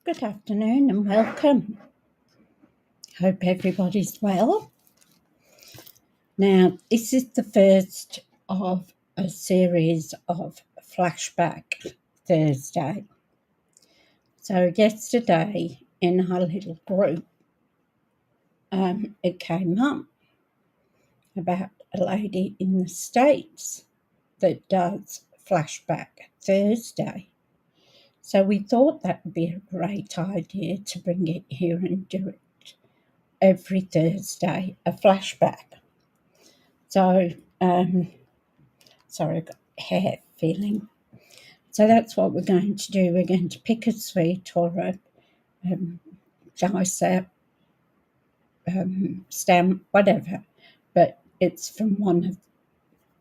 Good afternoon and welcome. Hope everybody's well. Now, this is the first of a series of Flashback Thursday. So yesterday in our little group, it came up about a lady in the States that does Flashback Thursday. So we thought that would be a great idea to bring it here and do it every Thursday, a flashback. So, sorry, I've got hair feeling. So that's what we're going to do. We're going to pick a sweet or a die-set, stamp, whatever, but it's from one of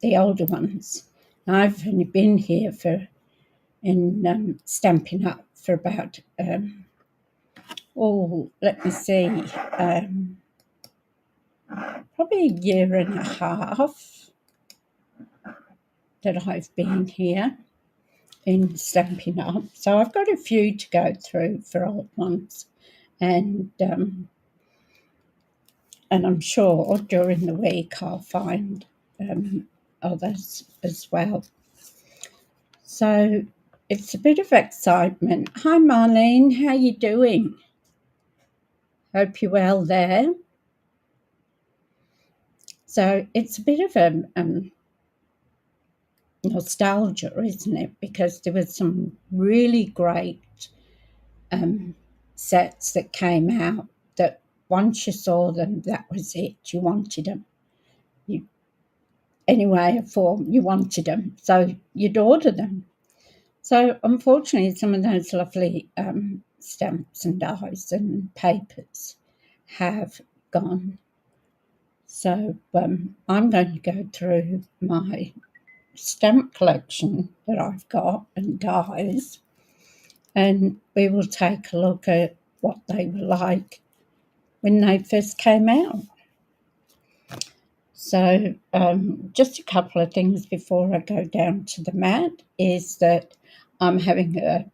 the older ones. Now, I've only been here in Stampin' Up for about, let me see, probably a year and a half that I've been here in Stampin' Up. So I've got a few to go through for old ones, and I'm sure during the week I'll find others as well. So it's a bit of excitement. Hi Marlene, how you doing? Hope you're well there. So it's a bit of a nostalgia, isn't it? Because there were some really great sets that came out that once you saw them, that was it. You wanted them. Anyway, you wanted them, so you'd order them. So unfortunately, some of those lovely stamps and dies and papers have gone. So I'm going to go through my stamp collection that I've got and dies, and we will take a look at what they were like when they first came out. So just a couple of things before I go down to the mat is that I'm having a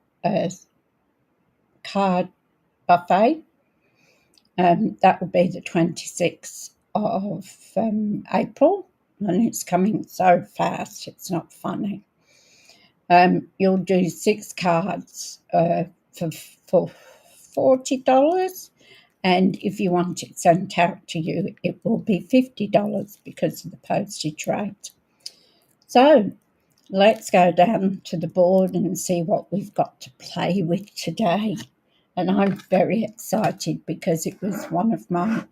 card buffet. That will be the 26th of April, and it's coming so fast, it's not funny. You'll do 6 cards for $40, and if you want it sent out to you, it will be $50 because of the postage rate. So let's go down to the board and see what we've got to play with today. And I'm very excited because it was one of my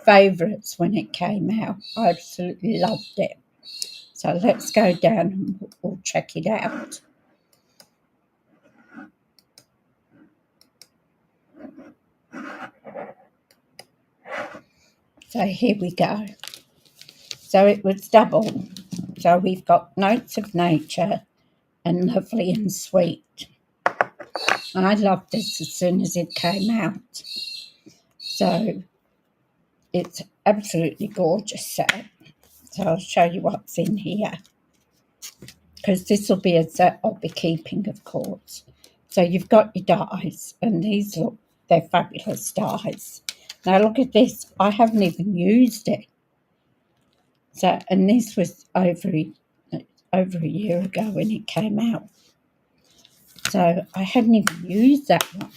favourites when it came out. I absolutely loved it. So let's go down and we'll check it out. So here we go. So it was double. So we've got Notes of Nature and Lovely and Sweet. I loved this as soon as it came out. So it's absolutely gorgeous set. So I'll show you what's in here, because this will be a set I'll be keeping, of course. So you've got your dies, and these look, they're fabulous dies. Now look at this, I haven't even used it. So, and this was over a year ago when it came out. So I hadn't even used that one.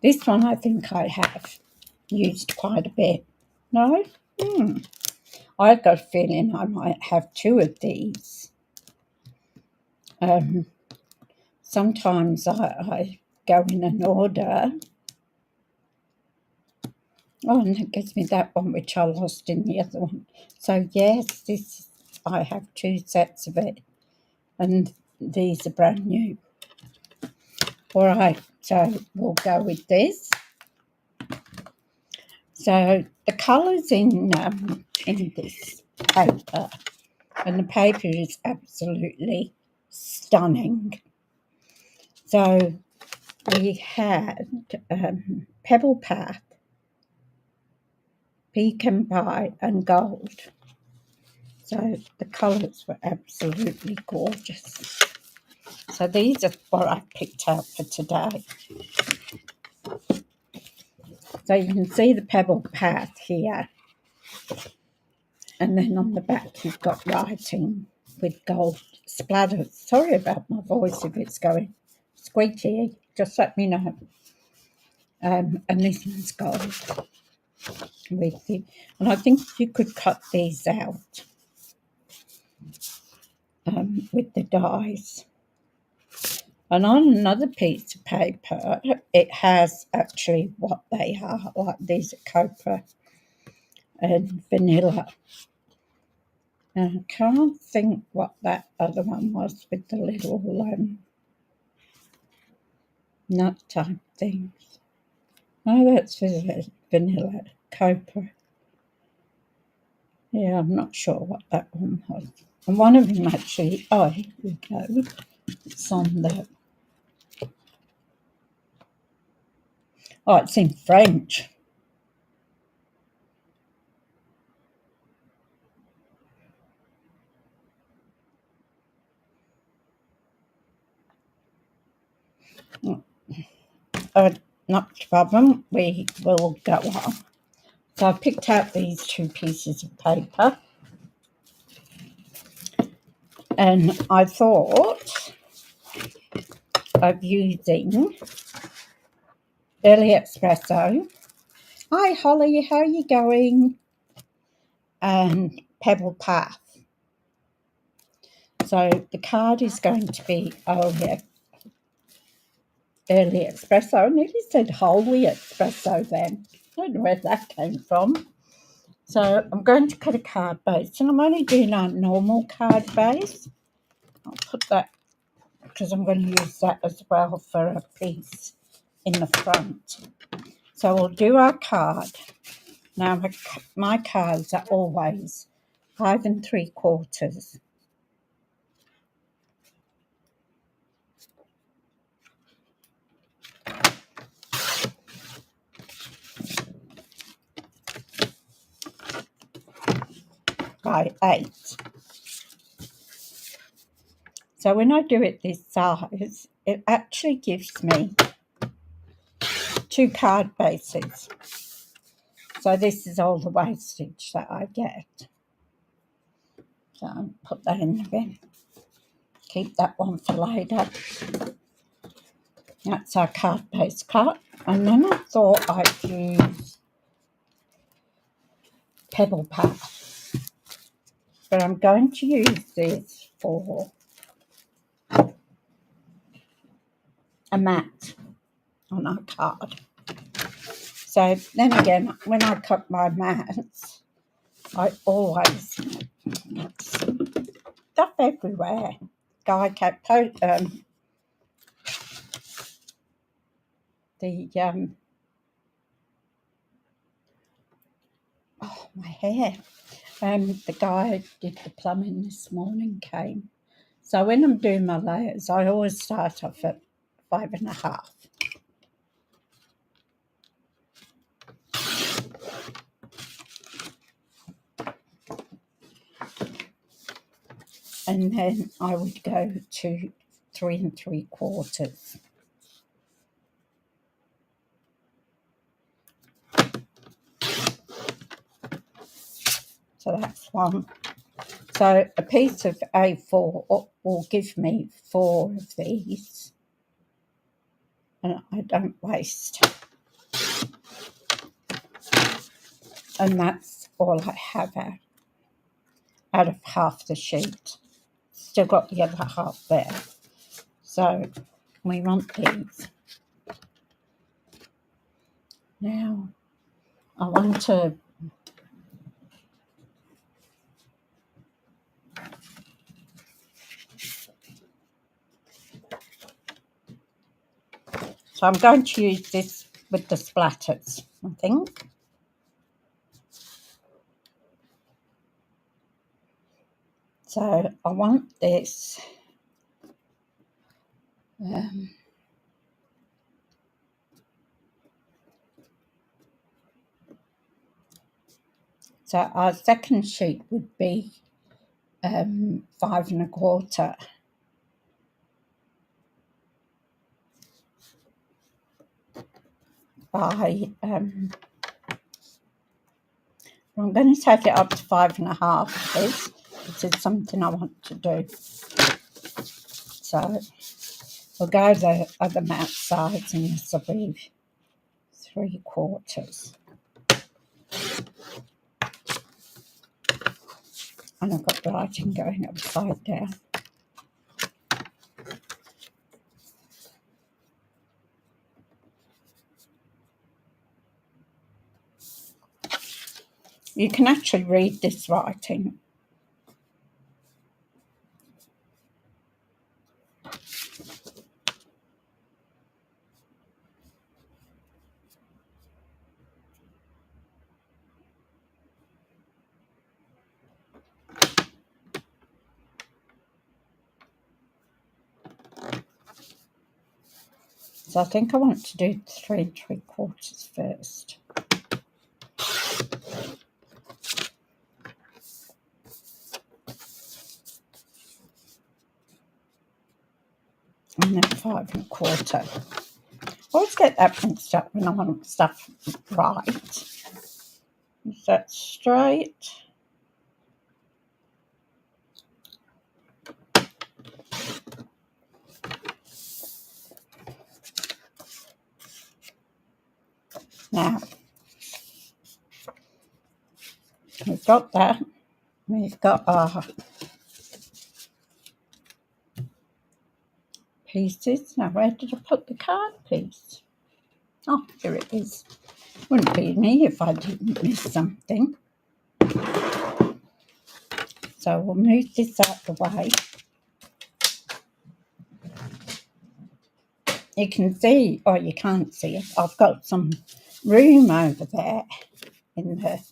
This one I think I have used quite a bit. No? I've got a feeling I might have 2 of these. Sometimes I go in an order. Oh, and that gives me that one which I lost in the other one. So yes, I have 2 sets of it, and these are brand new. All right, so we'll go with this. So the colours in this paper, and the paper is absolutely stunning. So we had Pebble Path, Pecan Pie and Gold. So the colours were absolutely gorgeous. So these are what I picked out for today. So you can see the pebble path here. And then on the back you've got writing with gold splatters. Sorry about my voice if it's going squeaky. Just let me know. And this one's gold with the, and I think you could cut these out with the dies. And on another piece of paper, it has actually what they are. Like these are copra and vanilla. And I can't think what that other one was with the little nut type things. Oh, that's vanilla copra. Yeah, I'm not sure what that one was. And one of them actually, oh, here we go. It's on the, oh, it's in French. Not a problem, we will go on. So I picked out these two pieces of paper and I thought of using Early Espresso. Hi Holly, how are you going? And Pebble Path. So the card is going to be, oh yeah, Early Espresso. I nearly said Holy Espresso then. I don't know where that came from. So I'm going to cut a card base, and I'm only doing a normal card base. I'll put that because I'm going to use that as well for a piece in the front. So we'll do our card. Now my cards are always 5 3/4 by 8. So when I do it this size, it actually gives me 2 card bases. So this is all the wastage that I get. So I'll put that in the bin. Keep that one for later. That's our card base cut. And then I thought I'd use Pebble Path. But I'm going to use this for a mat on our card. So then again, when I cut my mats, I always get stuff everywhere. Guy cat oh my hair. The guy who did the plumbing this morning came. So when I'm doing my layers, I always start off at 5.5. And then I would go to 3 3/4. So that's one. So a piece of A4 will give me 4 of these. And I don't waste. And that's all I have out of half the sheet. Still got the other half there. So we want these. Now I want to so I'm going to use this with the splatters, I think. So I want this so our second sheet would be 5 1/4. by, I'm going to take it up to 5.5 this. This is something I want to do. So we'll go the other mouth sides, and this will be 3/4. And I've got writing going upside down. You can actually read this writing. So I think I want to do 3 3/4 first. And then 5 1/4. I always get that mixed up when I want stuff right. Is that straight? Now, we've got that. We've got our pieces. Now, where did I put the card piece? Oh, here it is. Wouldn't be me if I didn't miss something. So we'll move this out the way. You can see, or you can't see it, I've got some room over there in the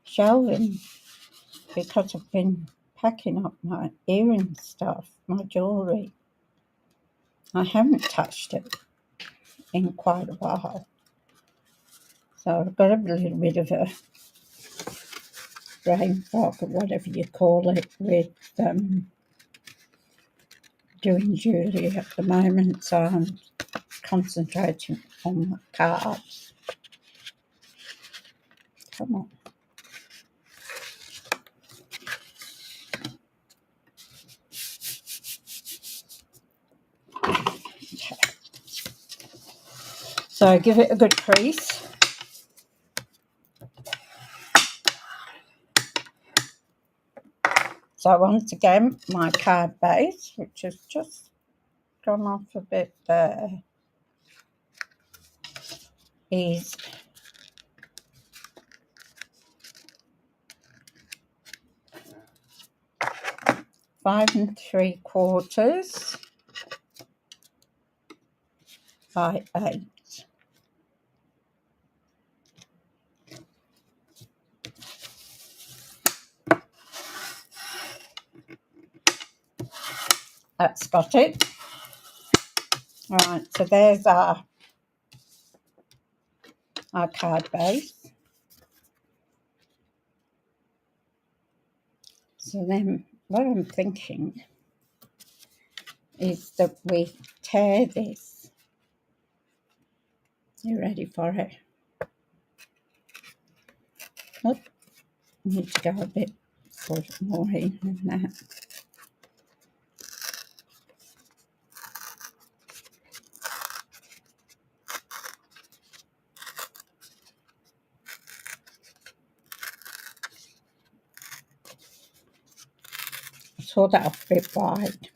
shelving because I've been packing up my earring stuff, my jewellery. I haven't touched it in quite a while. So I've got a little bit of a brain fog or whatever you call it with doing jewellery at the moment, so I'm concentrating on the cards. Come on. Okay. So give it a good crease. So once again, my card base, which has just gone off a bit there, is 5 3/4 by 8. That's got it. All right, so there's our card base. So then what I'm thinking is that we tear this. You ready for it? Oh, need to go a bit more in than that. I saw that off a bit wide.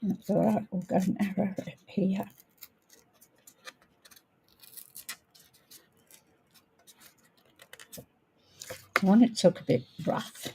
That's all right, we'll go and arrow it here. I want it to look a bit rough.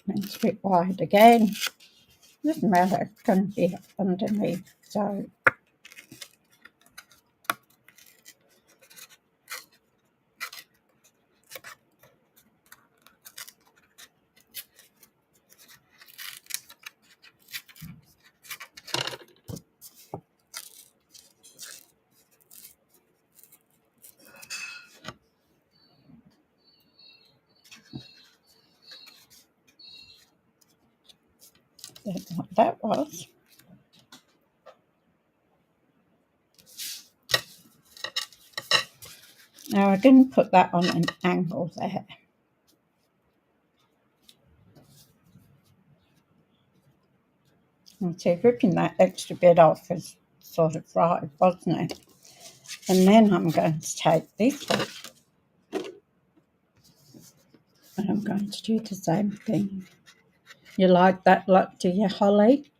It's a bit wide again. Doesn't matter, it's going to be underneath, so that's what that was. Now we're going to put that on an angle there. And so ripping that extra bit off is sort of right, wasn't it? And then I'm going to take this one and I'm going to do the same thing. You like that lot, do you, Holly?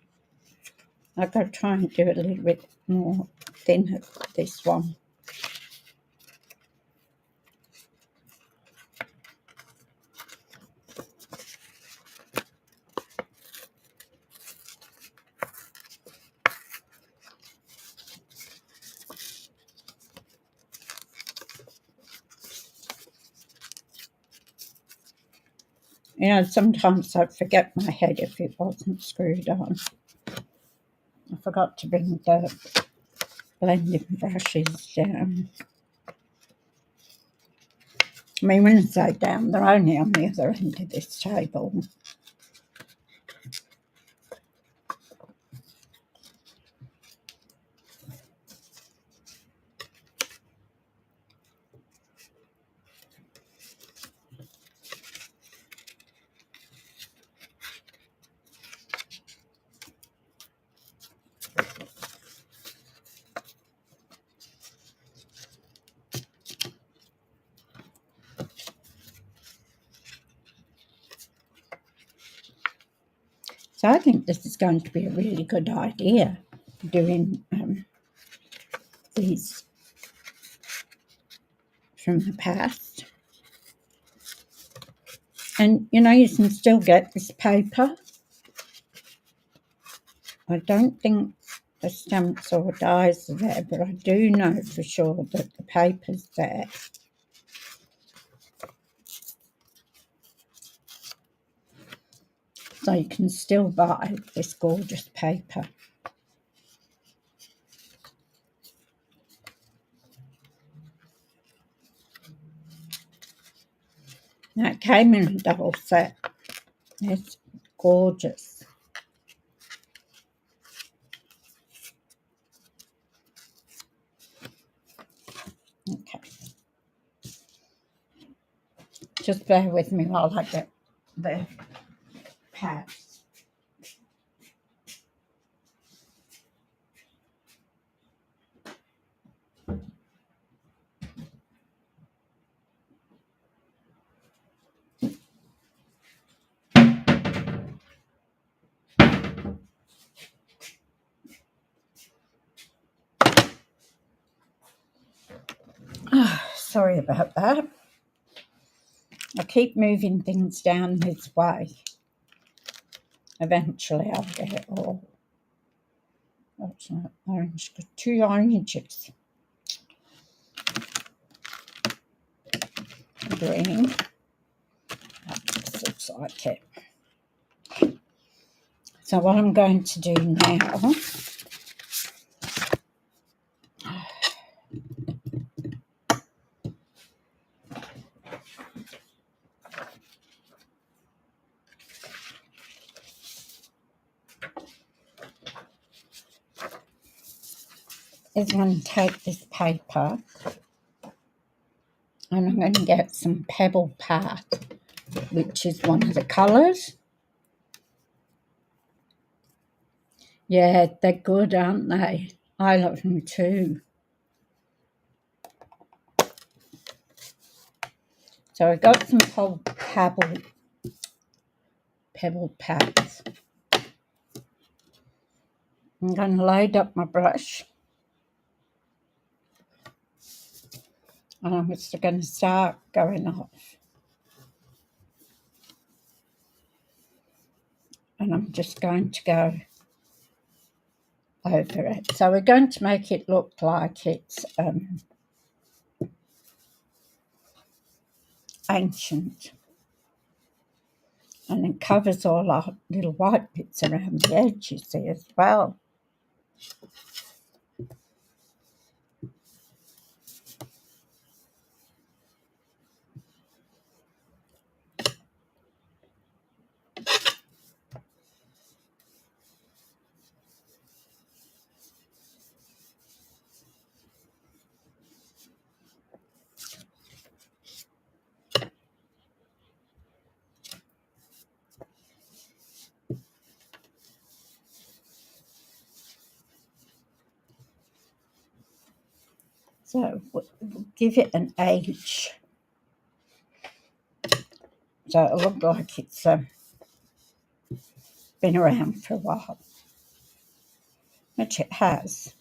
I've got to try and do it a little bit more thinner, this one. You know, sometimes I'd forget my head if it wasn't screwed on. I forgot to bring the blending brushes down. I mean, when I say down, they're only on the other end of this table. So I think this is going to be a really good idea, doing these from the past. And, you know, you can still get this paper. I don't think the stamps or dies are there, but I do know for sure that the paper's there. So you can still buy this gorgeous paper. Now it came in a double set. It's gorgeous. Okay. Just bear with me while I get the pads. Sorry about that. I keep moving things down this way. Eventually I'll get it all. That's not orange, got 2 oranges. Green. That just looks like it. So what I'm going to do now is I'm going to take this paper and I'm going to get some Pebble Pat, which is one of the colours. Yeah, they're good, aren't they? I love them too. So I got some Pebble Pats. I'm going to load up my brush. And I'm just going to start going off. and I'm just going to go over it. So we're going to make it look like it's ancient, and it covers all our little white bits around the edge, you see, as well. So we'll give it an age, so it'll look like it's been around for a while, which it has.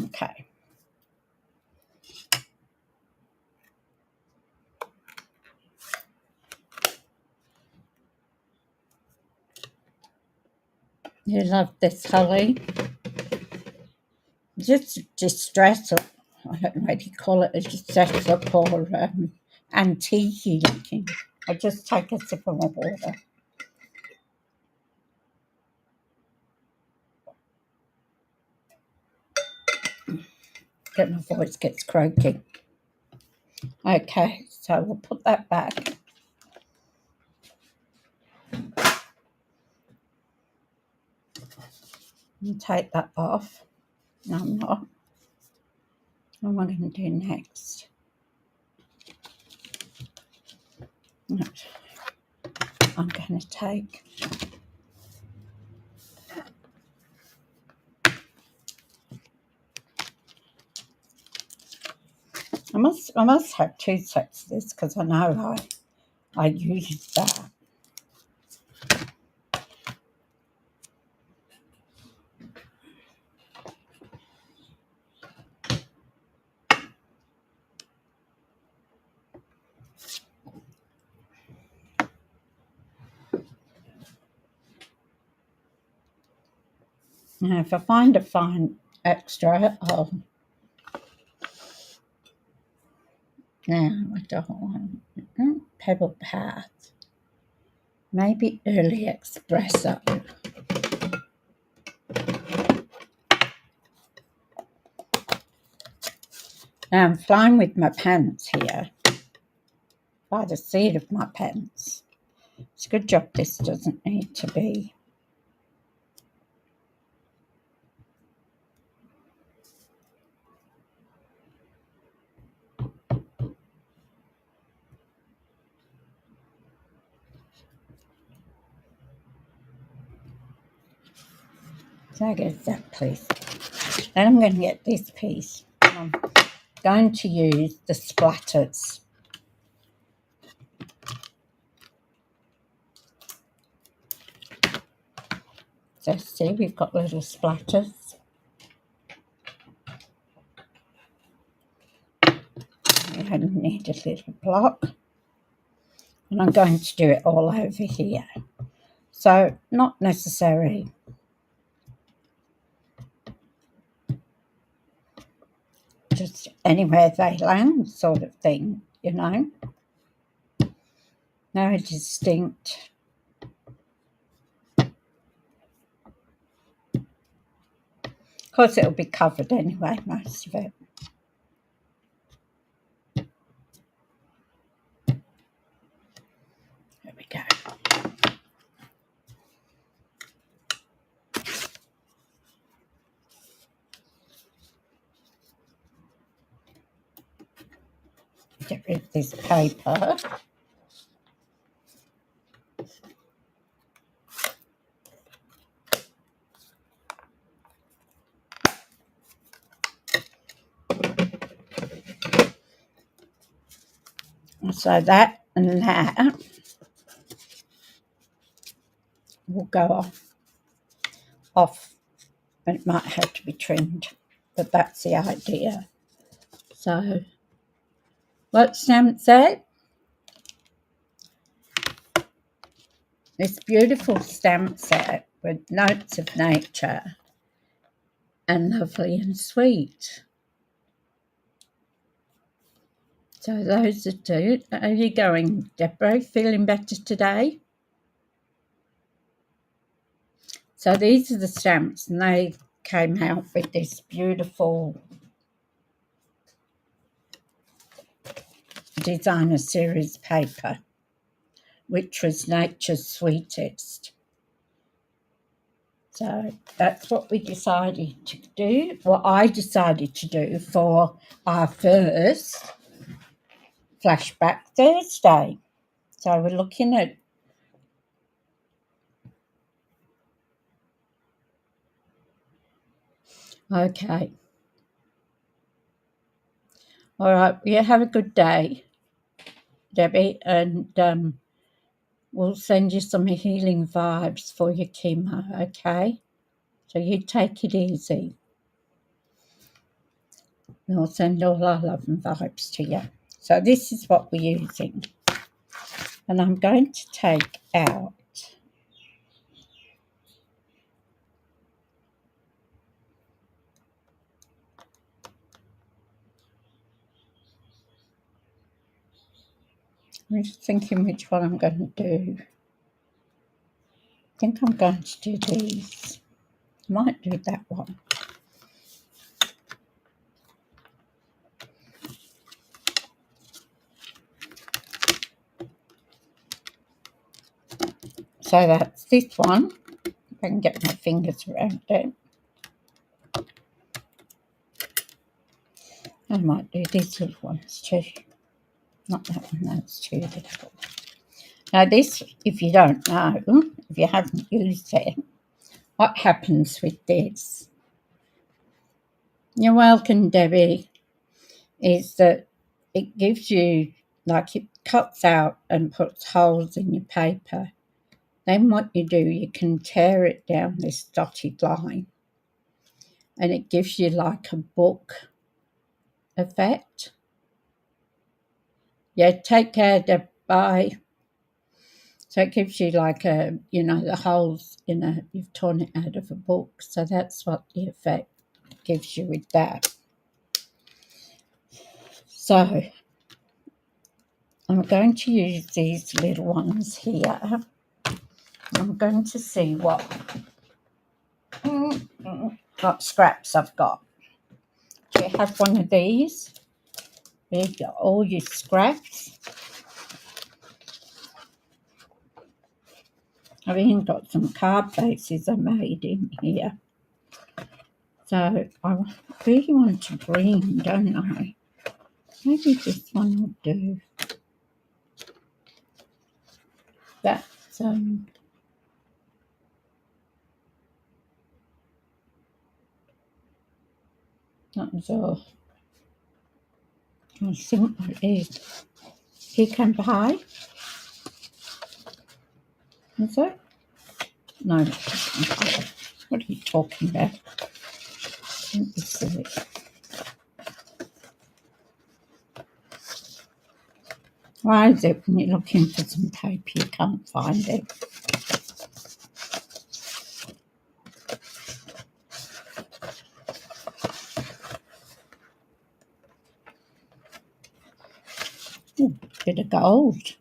Okay. You love this, Holly? Just distress, or I don't know what you call it, a distress look, or antique looking. I'll just take a sip of my water. Get my voice gets croaky. Okay, so we'll put that back. And take that off. No, I'm not. What am I going to do next? I'm going to take I must have two sets of this, because I know I use that. Now, if I find a fine extra, I'll... Now, I don't want Pebble Path. Maybe Early Espresso. Now, I'm flying with my pants here, by the seat of my pants. It's a good job this doesn't need to be. So I get that piece. Then I'm going to get this piece. I'm going to use the splatters. So see, we've got little splatters. We only need a little block. And I'm going to do it all over here. So not necessary. Just anywhere they land, sort of thing, you know. No distinct. Of course, it'll be covered anyway, most of it. There we go. Get rid of this paper. So that and that will go off and it might have to be trimmed, but that's the idea. So, what stamp set? This beautiful stamp set with notes of nature and lovely and sweet. So those are two. How are you going, Deborah? Feeling better today? So these are the stamps, and they came out with this beautiful designer series paper, which was Nature's Sweetest. So that's what we decided to do, what I decided to do for our first Flashback Thursday. So we're looking at okay. All right, you have a good day, Debbie, and we'll send you some healing vibes for your chemo, okay? So you take it easy. We'll send all our love and vibes to you. So this is what we're using. And I'm going to take out I'm just thinking which one I'm going to do. I think I'm going to do these. I might do that one. So that's this one. If I can get my fingers around it. I might do these little ones too. Not that one, that's too difficult. Now this, if you don't know, if you haven't used it, what happens with this, you're welcome, Debbie, is that it gives you, like it cuts out and puts holes in your paper. Then what you do, you can tear it down this dotted line and it gives you like a book effect. Yeah, take care, Deb, bye. So it gives you like a, the holes, you've torn it out of a book. So that's what the effect gives you with that. So I'm going to use these little ones here. I'm going to see what scraps I've got. Do you have one of these? There you go, all your scraps. I've even got some card bases I made in here. So I really want to green, don't I? Maybe this one will do. That's that was all. I think what it is. Pecan pie. Is it? No. What are you talking about? Don't be silly. Why is it when you're looking for some paper you can't find it? Ooh, bit of gold.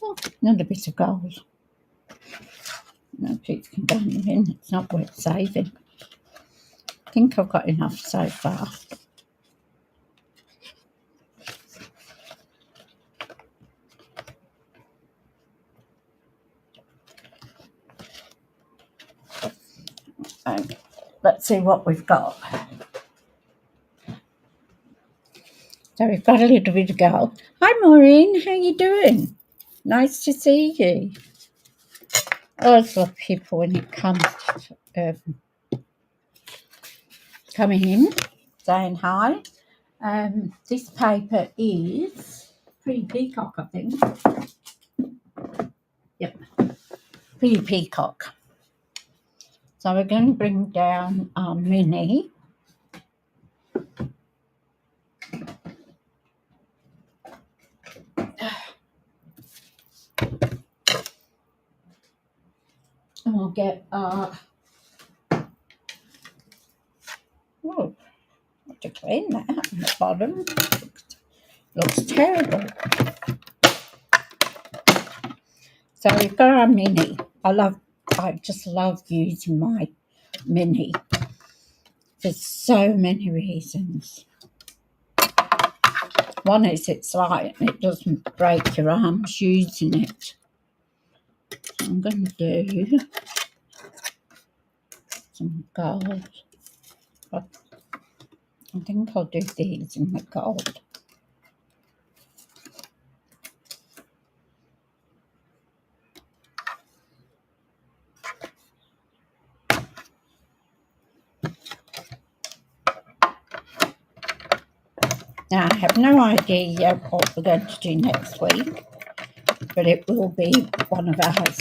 Oh, another bit of gold. No, it can go in the bin. It's not worth saving. I think I've got enough so far. Let's see what we've got. So we've got a little bit of gold. Hi Maureen, how you doing? Nice to see you. I always love people when it comes to coming in, saying hi. This paper is Pretty Peacock, I think. Yep, Pretty Peacock. So we're going to bring down our mini. And we'll get our... Oh, I have to clean that on the bottom. Looks terrible. So we've got our mini. I just love using my mini for so many reasons. One is it's light and it doesn't break your arms using it. So I'm going to do some gold. I think I'll do these in the gold. Now, I have no idea yet what we're going to do next week, but it will be one of ours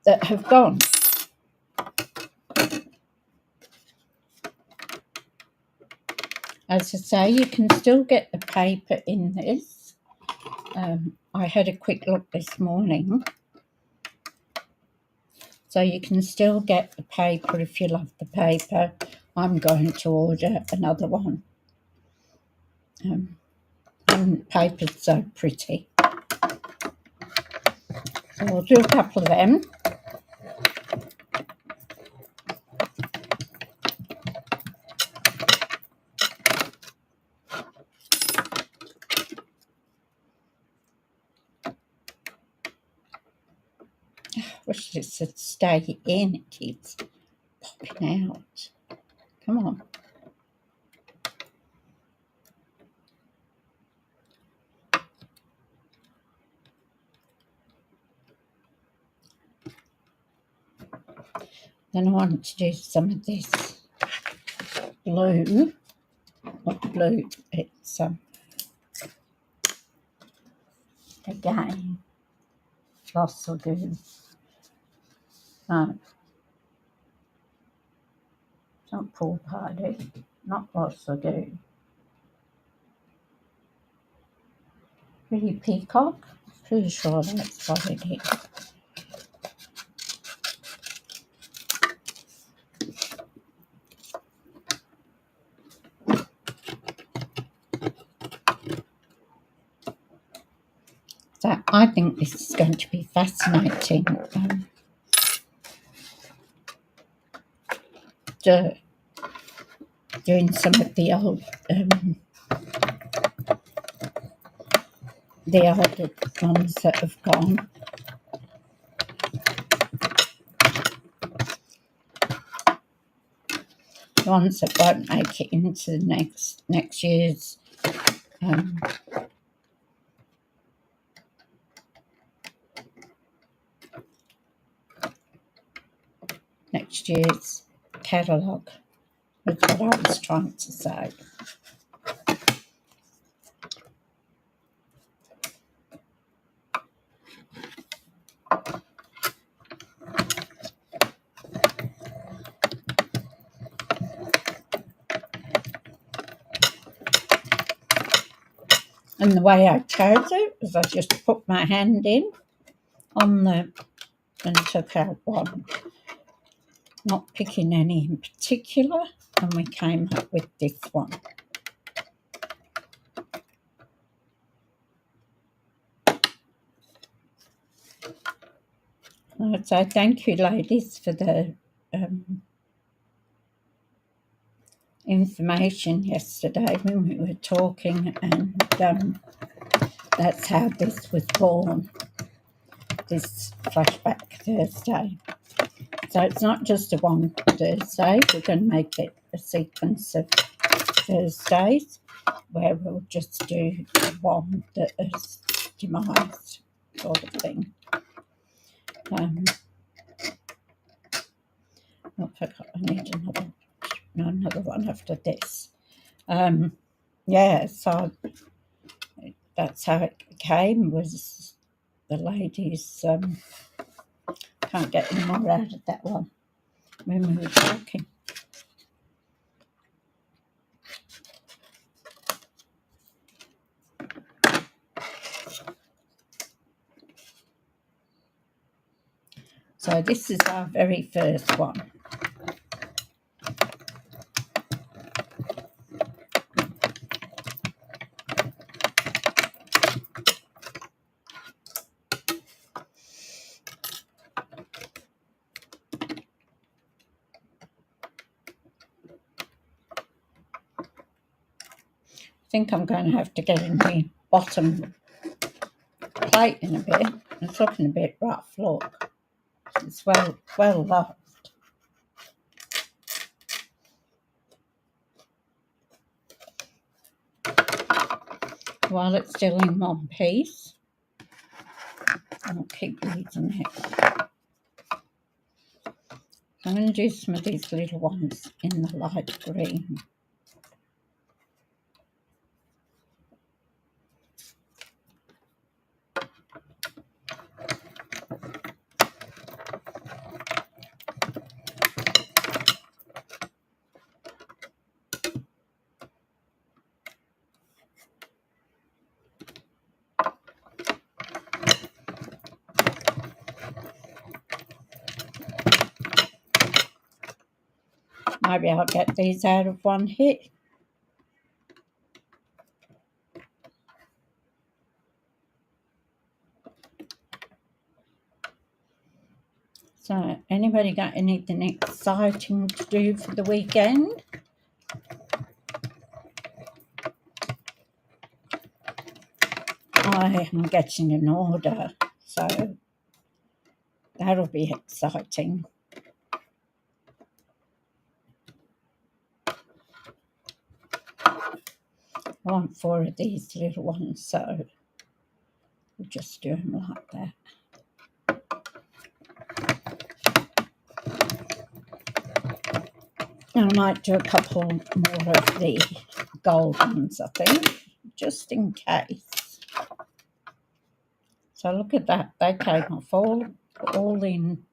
that have gone. As I say, you can still get the paper in this. I had a quick look this morning. So you can still get the paper if you love the paper. I'm going to order another one. And paper's so pretty. So we'll do a couple of them. I wish this would stay in. It keeps popping out. Come on. Then I want to do some of this blue. Not blue, it's again Lost Lagoon. No, it's not Pool Party, not Lost Lagoon. Pretty Peacock, pretty sure that's what it is. So I think this is going to be fascinating. Doing some of the old, the older ones that have gone. The ones that won't make it into the next year's catalogue, is what I was trying to say. And the way I chose it was I just put my hand in on and took out one, not picking any in particular, and we came up with this one. So thank you, ladies, for the information yesterday when we were talking, and that's how this was born, this Flashback Thursday. So it's not just a one Thursday, we're going to make it a sequence of Thursdays where we'll just do one that is demised, sort of thing. I've forgotten another one after this. Yeah, so that's how it came, was the ladies can't get any more out of that one when we were talking. So this is our very first one. I think I'm going to have to get a new bottom plate in a bit. It's looking a bit rough, look. It's well loved. While it's still in one piece, I'll keep reading it. I'm going to do some of these little ones in the light green. Maybe I'll get these out of one hit. So, anybody got anything exciting to do for the weekend? I am getting an order, so that'll be exciting. I want 4 of these little ones, so we'll just do them like that. And I might do a couple more of the gold ones, I think, just in case. So look at that, they came off all in.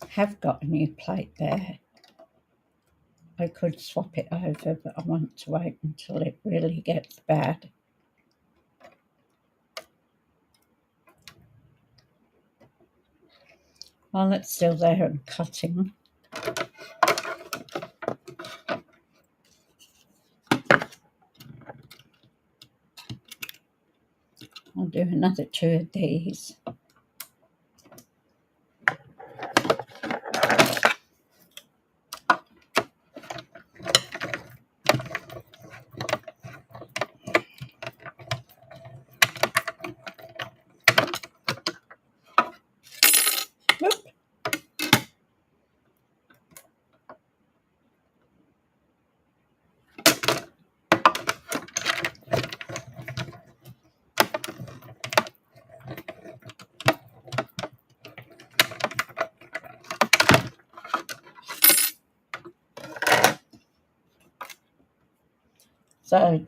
Have got a new plate there. I could swap it over, but I want to wait until it really gets bad. While it's still there and cutting, I'll do another 2 of these. So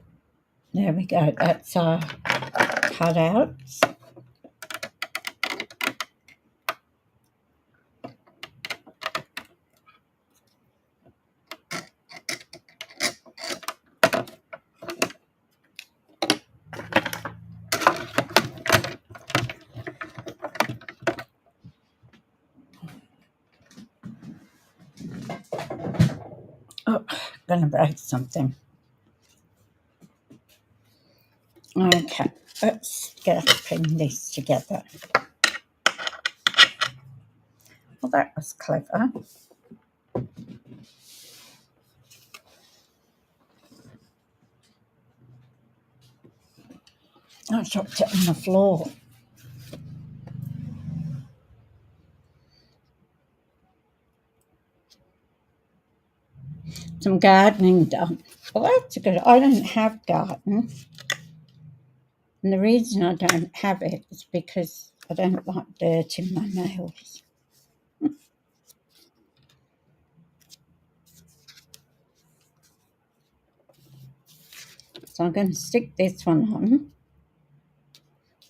there we go, that's our cutouts. Oh, I'm going to break something. Okay, let's pin this together. Well, that was clever. I dropped it on the floor. some gardening done. Well, that's good. I don't have garden. And the reason I don't have it is because I don't like dirt in my nails. So I'm going to stick this one on.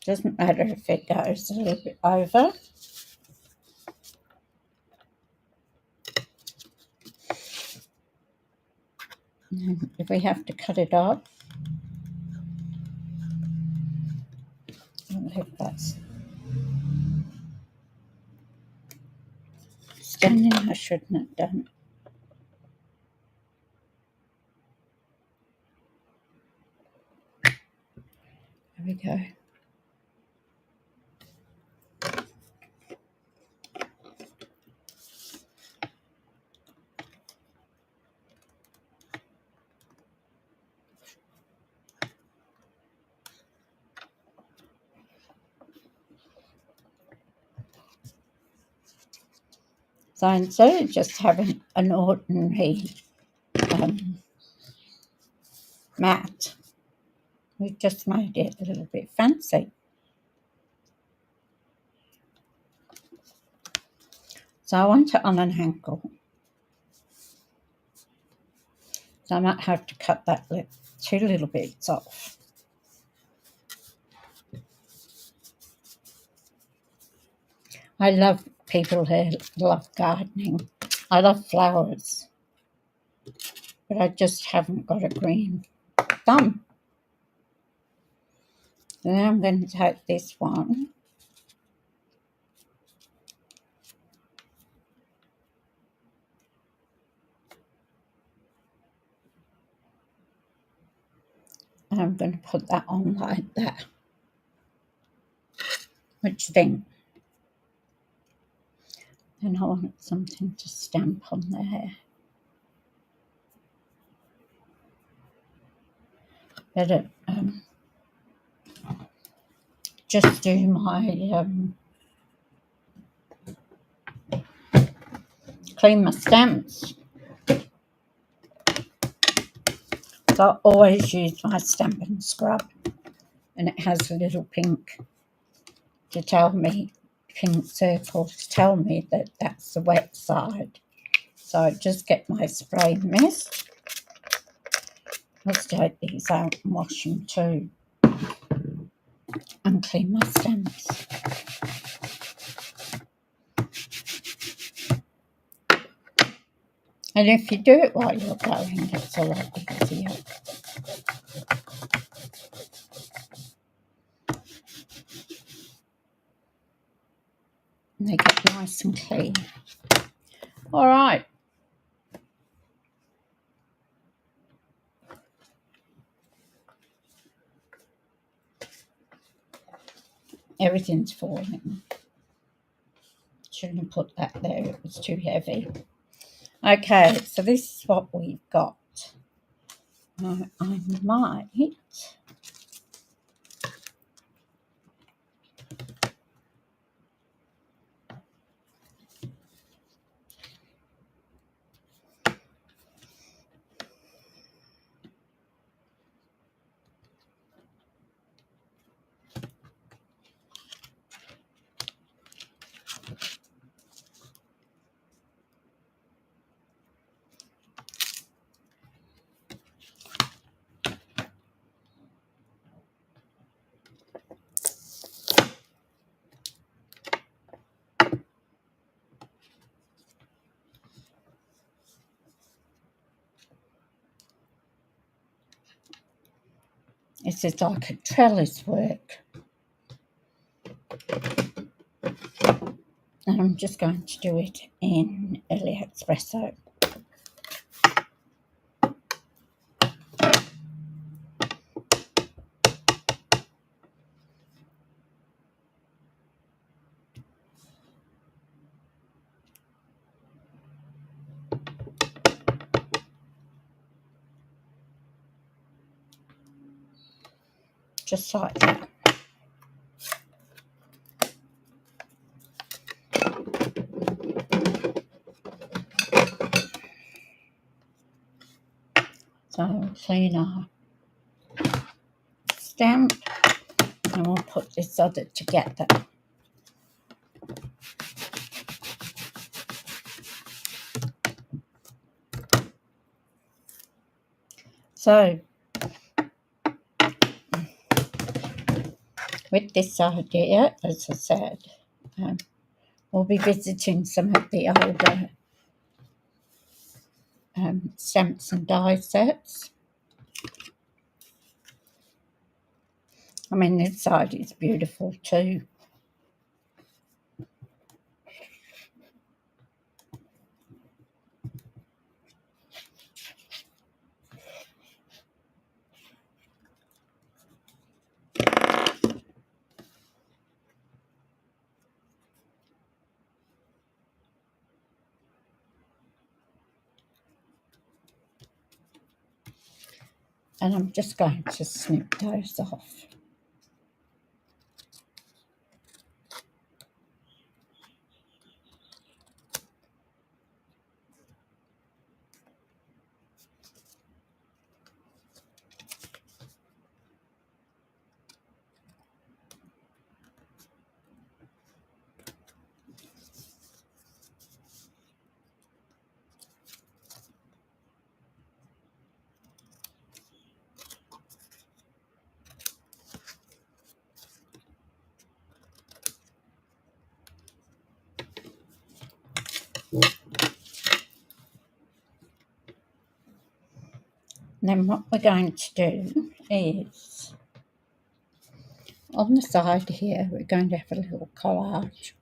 Doesn't matter if it goes a little bit over. And if we have to cut it off, I hope that's standing. I shouldn't have done. There we go. So instead of just having an ordinary mat, we've just made it a little bit fancy. So I want it on an angle. So I might have to cut that two little bits off. I love people who love gardening. I love flowers, but I just haven't got a green thumb. And then I'm going to take this one and I'm going to put that on like that. What do you think? Then I want something to stamp on there. Better just do my clean my stamps. So I always use my Stampin' scrub, and it has a little pink to tell me, pink circle to tell me that that's the wet side. So I just get my spray mist. Let's take these out and wash them too, and clean my stamps. And if you do it while you're going, it's a lot easier. And they get nice and clean. All right. Everything's falling. Shouldn't have put that there, it was too heavy. Okay, so this is what we've got. I might This is like a trellis work. And I'm just going to do it in espresso. Just like that. So we'll clean our stamp and we'll put this other together. So with this idea, as I said, we'll be visiting some of the older stamps and die sets. I mean, this side is beautiful too. And I'm just going to snip those off. And then what we're going to do is, on the side here, we're going to have a little collage.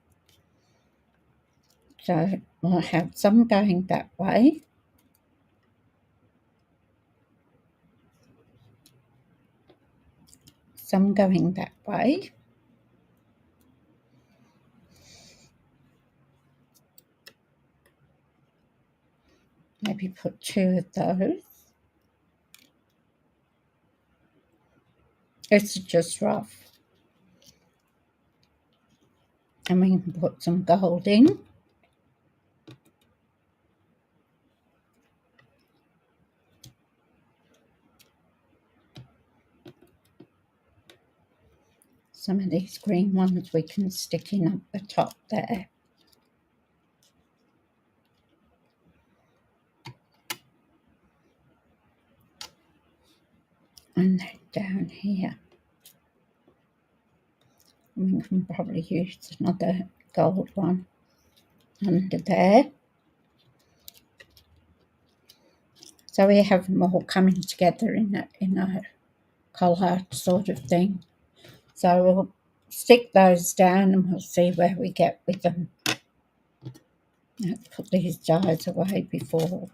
So we'll have some going that way. Some going that way. Maybe put 2 of those. It's just rough. And we can put some gold in. Some of these green ones we can stick in up the top there. And then down here. We can probably use another gold one under there. So we have them all coming together in a collage sort of thing. So we'll stick those down and we'll see where we get with them. Let's put these dies away before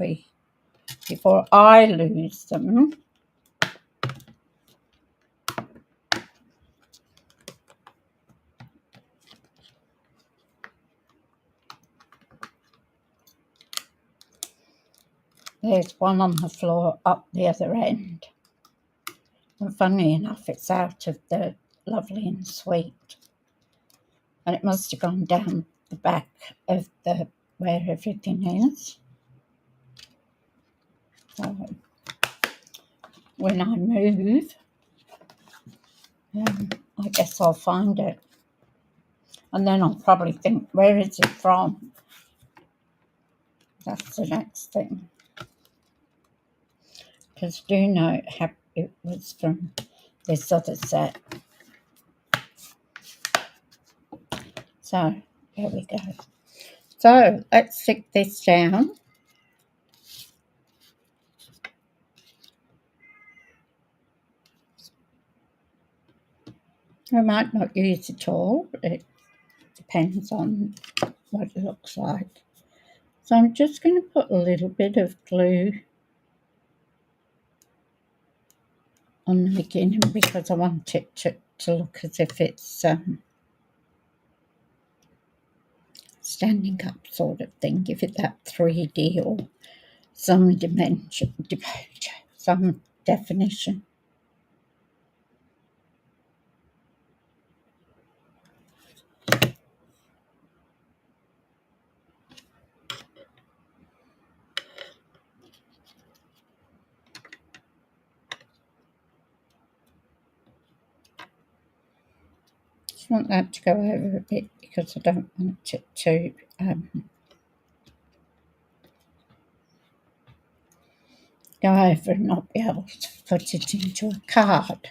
I lose them. There's one on the floor up the other end. And funnily enough, it's out of the Lovely and Sweet. And it must have gone down the back of the where everything is. So when I move, I guess I'll find it. And then I'll probably think, where is it from? That's the next thing. Because do know it was from this other set. So, there we go. So, let's stick this down. I might not use it all. It depends on what it looks like. So, I'm just going to put a little bit of glue on the beginning because I want it to look as if it's standing up sort of thing. Give it that 3D or some dimension, some definition. just want that to go over a bit because I don't want it to go over and not be able to put it into a card.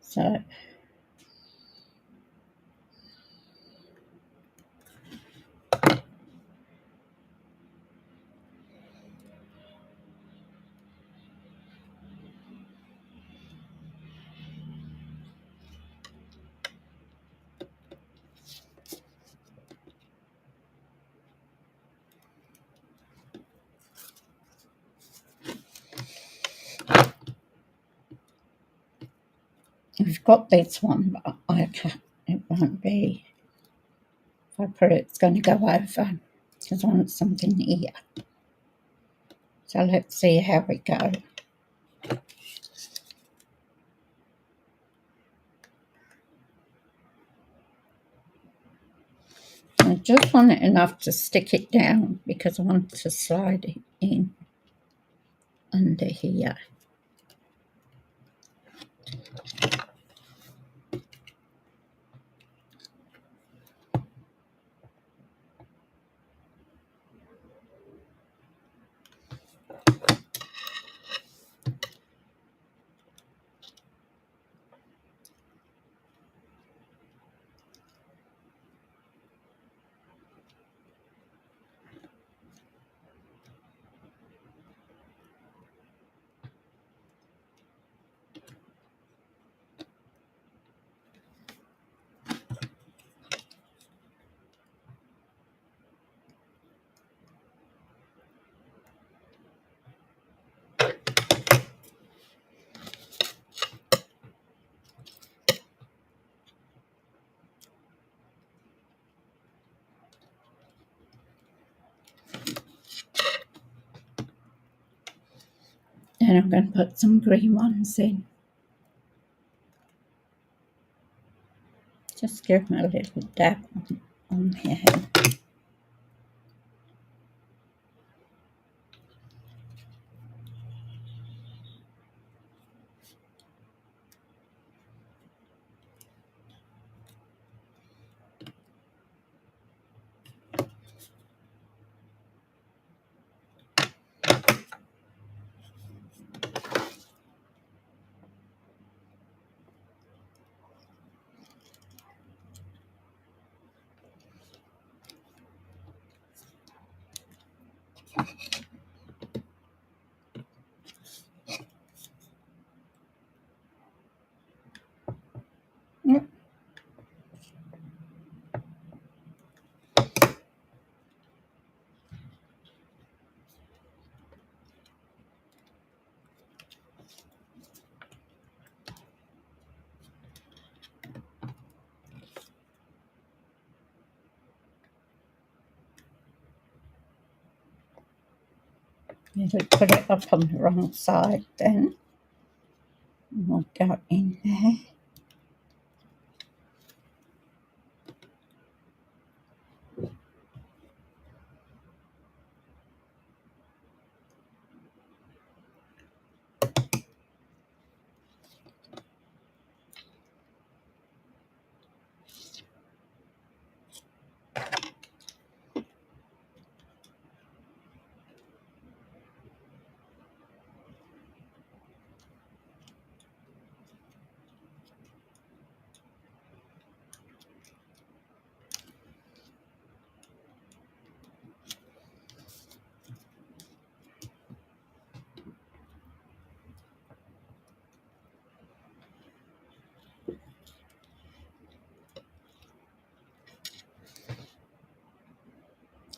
So we've got this one, but I can't, it won't be. If I put it, it's going to go over because I want something here. So let's see how we go. I just want it enough to stick it down because I want to slide it in under here. Then I'm going to put some green ones in. Just give them a little dab on here. Yep. You put it up on the wrong side then. And we'll go in there.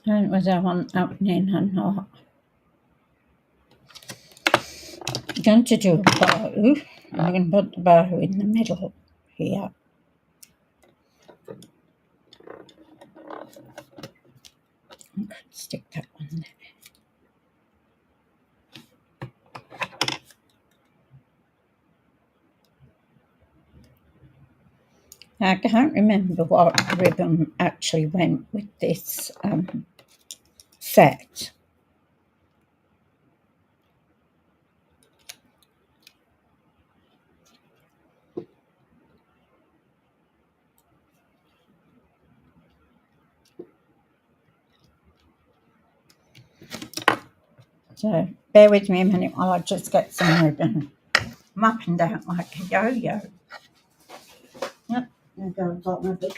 I don't know whether I want opening or not. I'm going to do a bow. I'm going to put the bow in the middle here. I could stick that one there. I can't remember what ribbon actually went with this set. So bear with me a minute while I just get some ribbon. I'm up and down like a yo-yo. Yep, there goes all my big.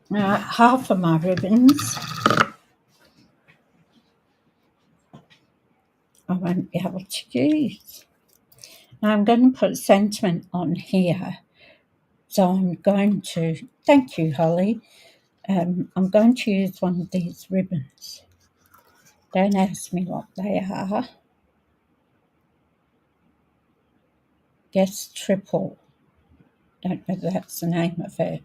Now, half of my ribbons I won't be able to use. Now I'm going to put sentiment on here. So I'm going to, thank you, Holly. I'm going to use one of these ribbons. Don't ask me what they are. Guess triple. Don't know if that's the name of it.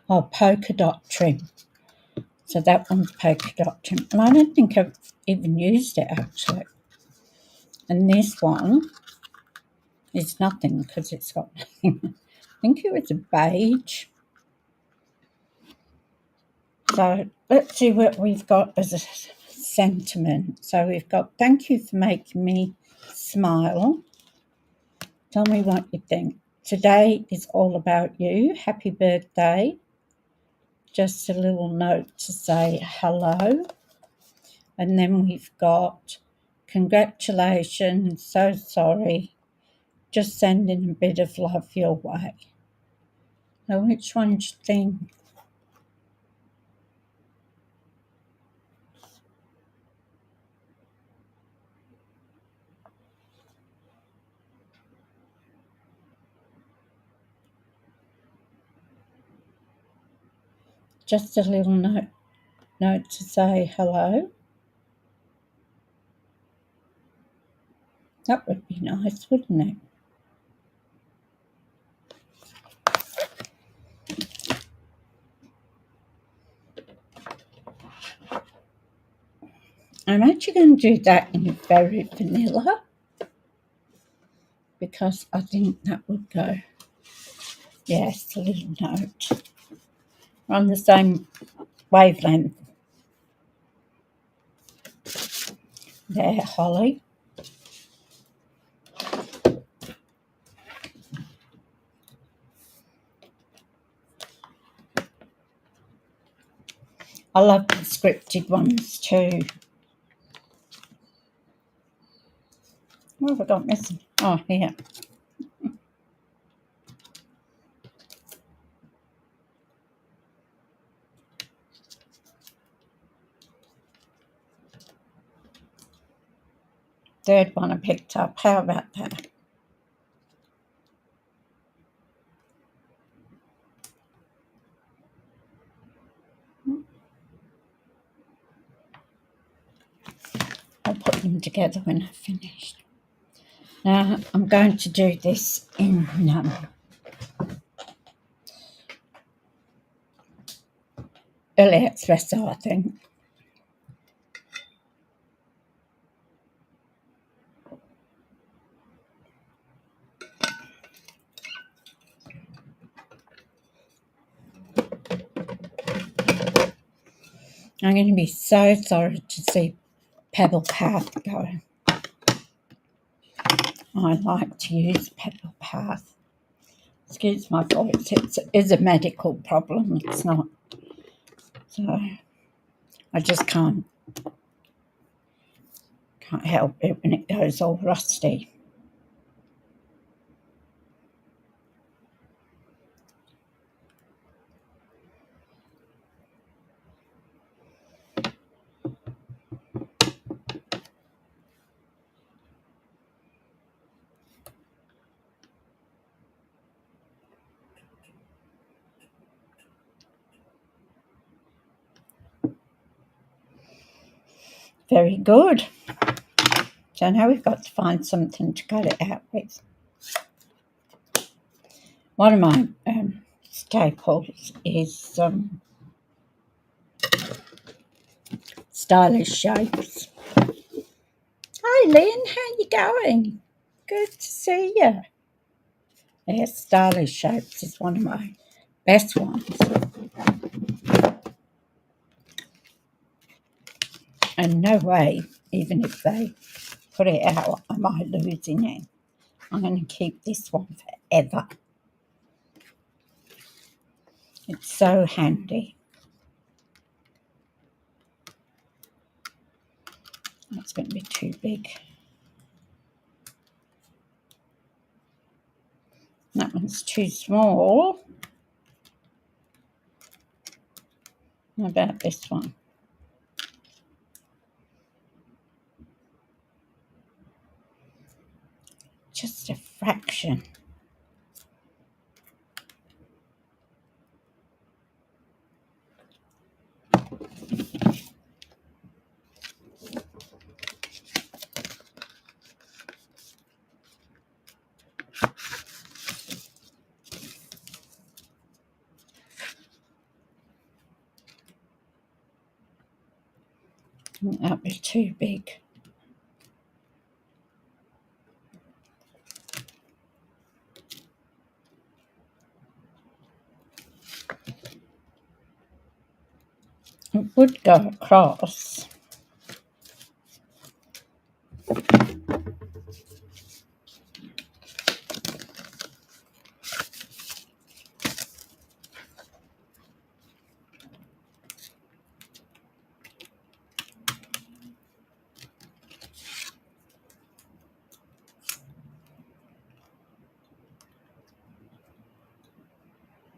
Oh, polka dot trim. So that one's polka dot trim. And I don't think I've even used it actually. And this one is nothing because it's got nothing. I think it was a beige. So let's see what we've got as a sentiment. So we've got, thank you for making me smile. Tell me what you think. Today is all about you. Happy birthday. Just a little note to say hello. And then we've got, congratulations, so sorry. Just sending a bit of love your way. So which one do you think? Just a little note to say hello. That would be nice, wouldn't it? I'm actually going to do that in very vanilla because I think that would go. Yes, a little note. We're on the same wavelength there, Holly. I love the scripted ones too. What have I got missing? Oh, here. Third one I picked up. How about that? I'll put them together when I've finished. Now I'm going to do this in early espresso, I think. I'm going to be so sorry to see Pebble Path go. I like to use Pebble Path. Excuse my voice, it is a medical problem, it's not. So I just can't help it when it goes all rusty. Very good. So now we've got to find something to cut it out with. One of my staples is stylish shapes. Hi Lynn, how you going? Good to see you. Yes, stylish shapes is one of my best ones. And no way, even if they put it out, am I losing it. I'm going to keep this one forever. It's so handy. That's going to be too big. That one's too small. What about this one? Just a fraction. That'd be too big. It would go across.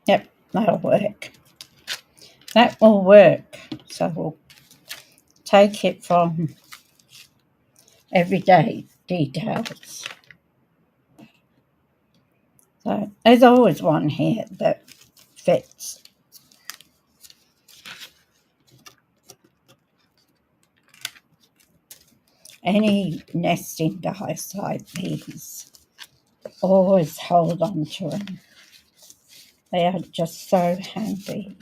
Yep, that'll work. That will work. So we'll take it from everyday details. So there's always one here that fits. Any nesting dies like these, always hold on to them. They are just so handy.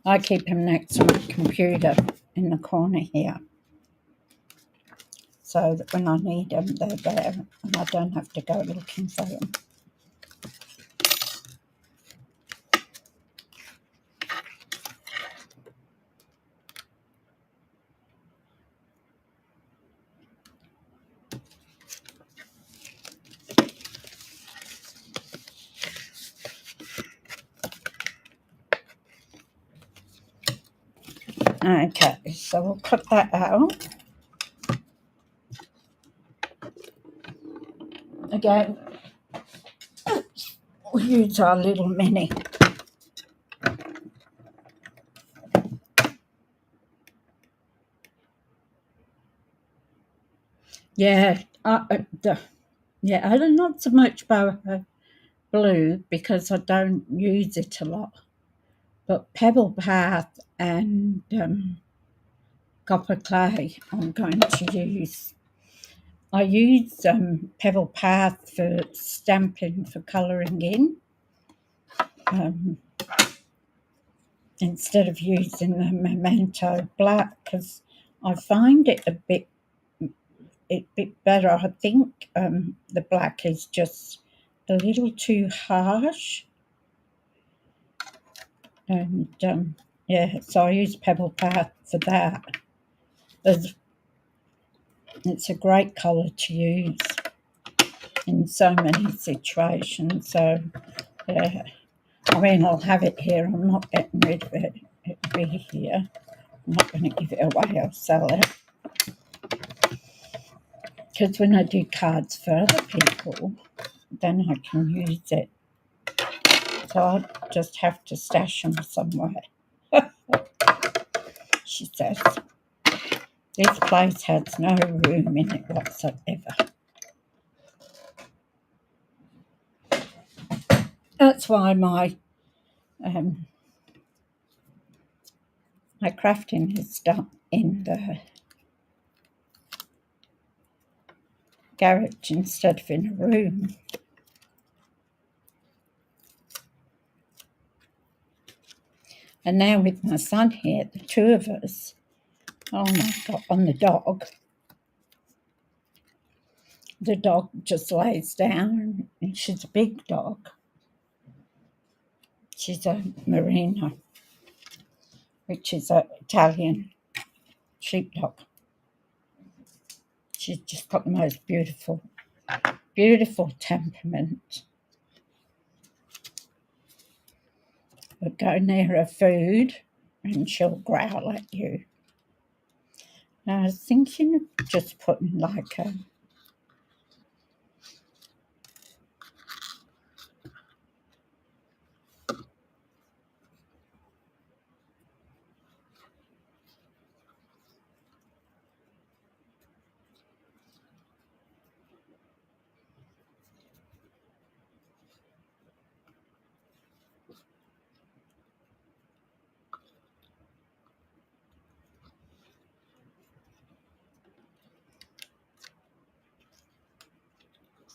I keep them next to my computer in the corner here, so that when I need them, they're there and I don't have to go looking for them. Okay, so we'll cut that out. Again, we'll use our little mini. Yeah, I'm not so much about blue because I don't use it a lot. But Pebble Path and Copper Clay I'm going to use. I use Pebble Path for stamping for colouring in instead of using the Memento Black because I find it a bit better. I think the black is just a little too harsh. And yeah, so I use Pebble Path for that. It's a great colour to use in so many situations. So yeah, I mean, I'll have it here. I'm not getting rid of it. It'll be here. I'm not going to give it away. I'll sell it. Because when I do cards for other people, then I can use it. So I'll just have to stash them somewhere. She says. This place has no room in it whatsoever. That's why my My crafting is done in the garage instead of in a room. And now with my son here, the two of us, oh my God, on the dog. The dog just lays down, and she's a big dog. She's a Merino, which is an Italian sheepdog. She's just got the most beautiful, beautiful temperament. But go near her food and she'll growl at you. I was thinking of just putting like a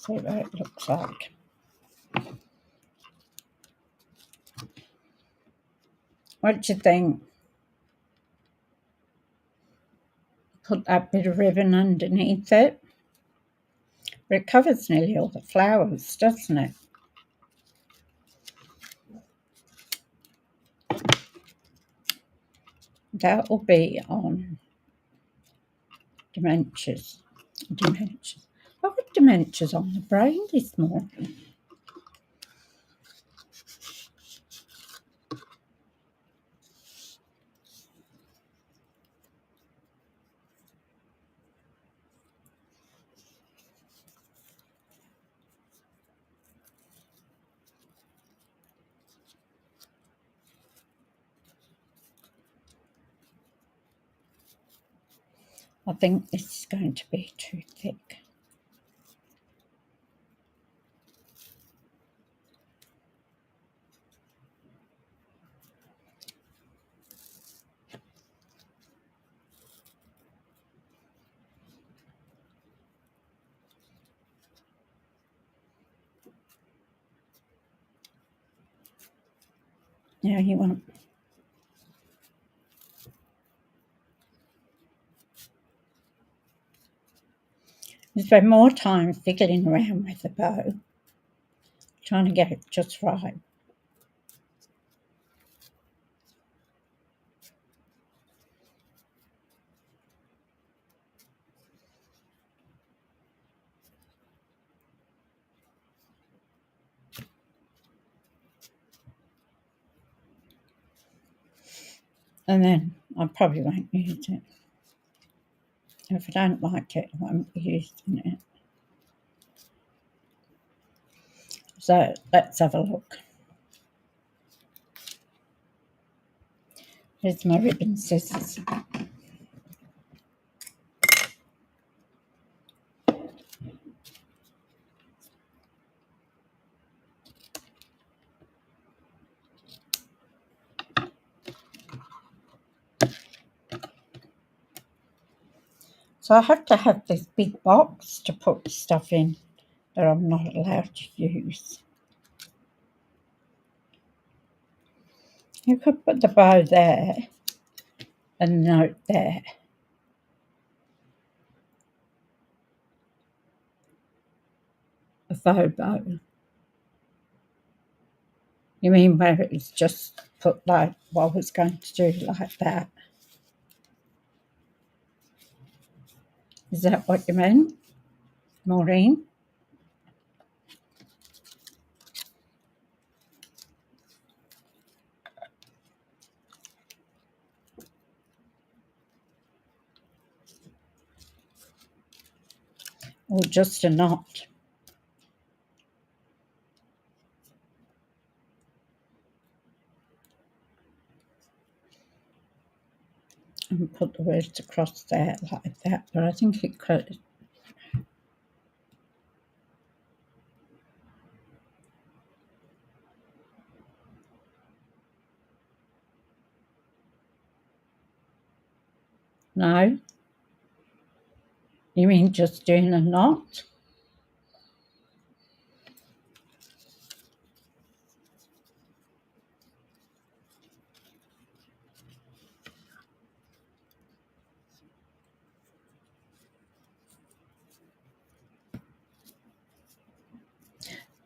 see what it looks like. What do you think? Put that bit of ribbon underneath it. But it covers nearly all the flowers, doesn't it? That will be on dementias. Dementias. I got dementias on the brain this morning. I think this is going to be too thick. Yeah, you want. You spend more time fiddling around with the bow, trying to get it just right. And then I probably won't use it. If I don't like it, I won't be using it. So let's have a look. Here's my ribbon scissors. So I have to have this big box to put stuff in that I'm not allowed to use. You could put the bow there and note there. A faux bow. You mean where it's just put like what I was going to do like that? Is that what you meant, Maureen? Or just a knot? And put the words across there like that, but I think it could. No? You mean just doing a knot?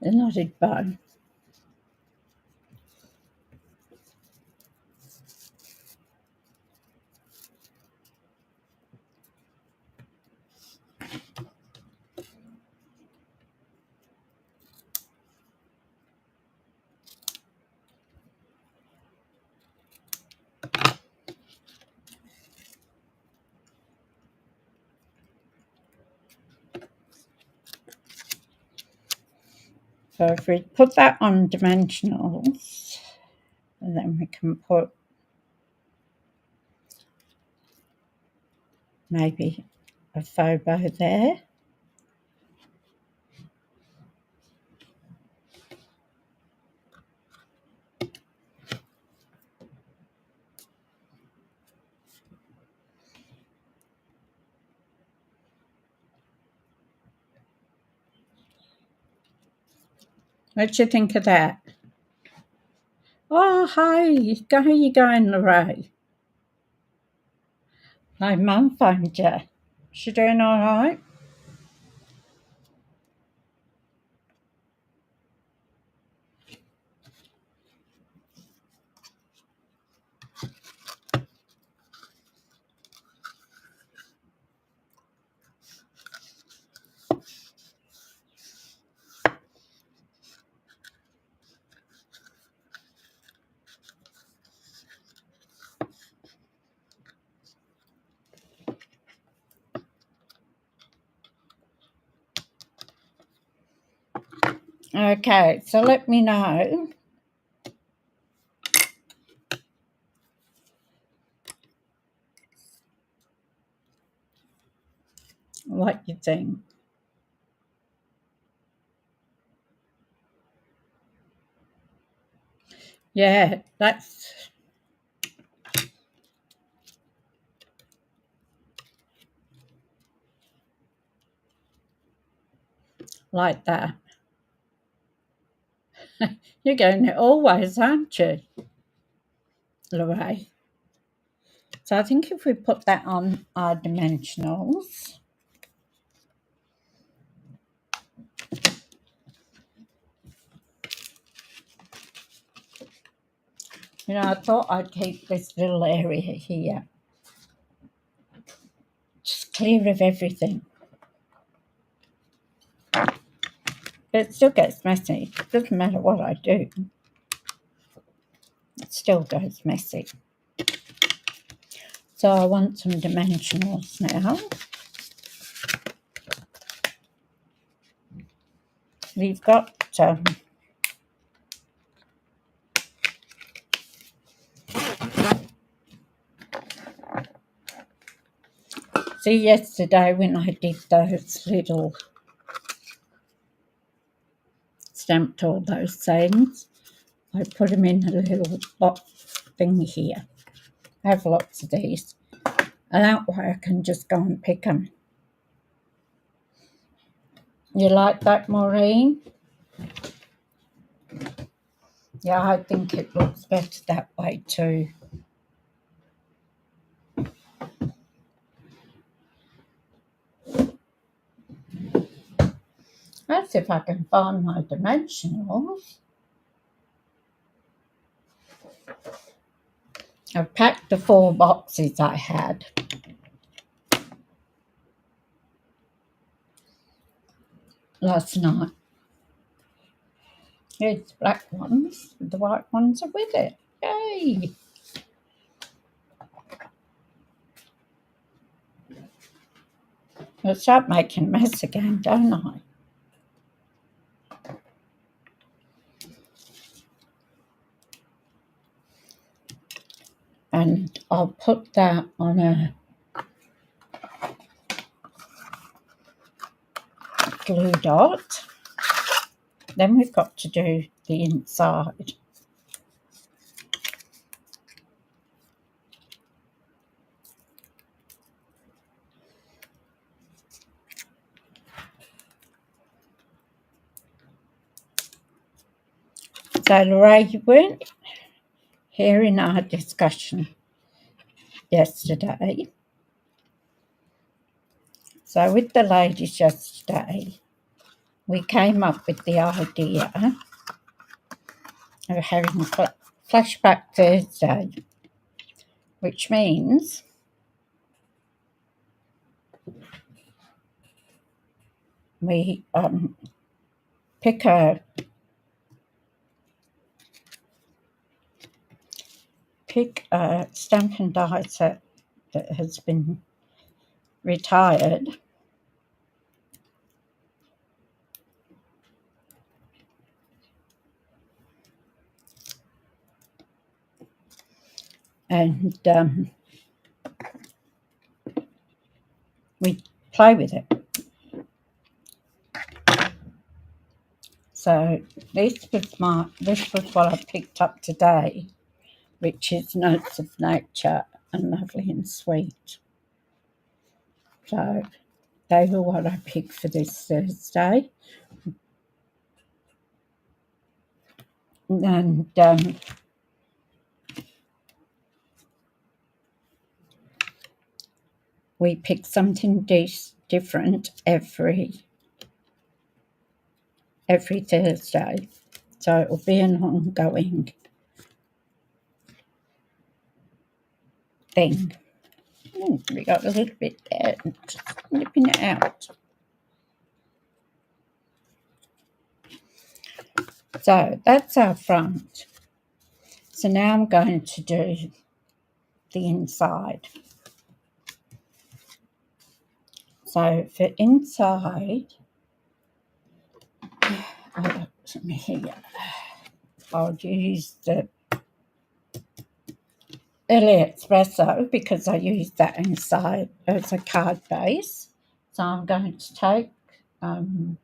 A knotted bow. So if we put that on dimensionals, and then we can put maybe a faux bow there. What do you think of that? Oh, hi, how are you going, Lorraine? My mum phoned you. She doing all right? Okay, so let me know what you think. Yeah, that's like that. You're getting it always, aren't you, Lorraine? So I think if we put that on our dimensionals, I thought I'd keep this little area here just clear of everything. But it still gets messy. It doesn't matter what I do. It still goes messy. So I want some dimensionals now. We've got see, yesterday when I did those little stamped all those things, I put them in a little box thing here. I have lots of these, and that way I can just go and pick them. You like that, Maureen? Yeah, I think it looks better that way too. Let's see if I can find my dimensionals. I've packed the 4 boxes I had. Last night. Here's the black ones. The white ones are with it. Yay! I'll start making a mess again, don't I? And I'll put that on a glue dot. Then we've got to do the inside. So, Lorraine, you weren't here in our discussion yesterday. So, with the ladies yesterday, we came up with the idea of having Flashback Thursday, which means we pick a Stampin' die set that has been retired, and we play with it. So this was what I picked up today, which is Notes of Nature and Lovely and Sweet. So they were what I picked for this Thursday. And we pick something different every Thursday. So it will be an ongoing thing. We got a little bit there, just nipping it out. So that's our front. So now I'm going to do the inside. So for inside, I'll use the Early Espresso because I use that inside as a card base. So I'm going to take the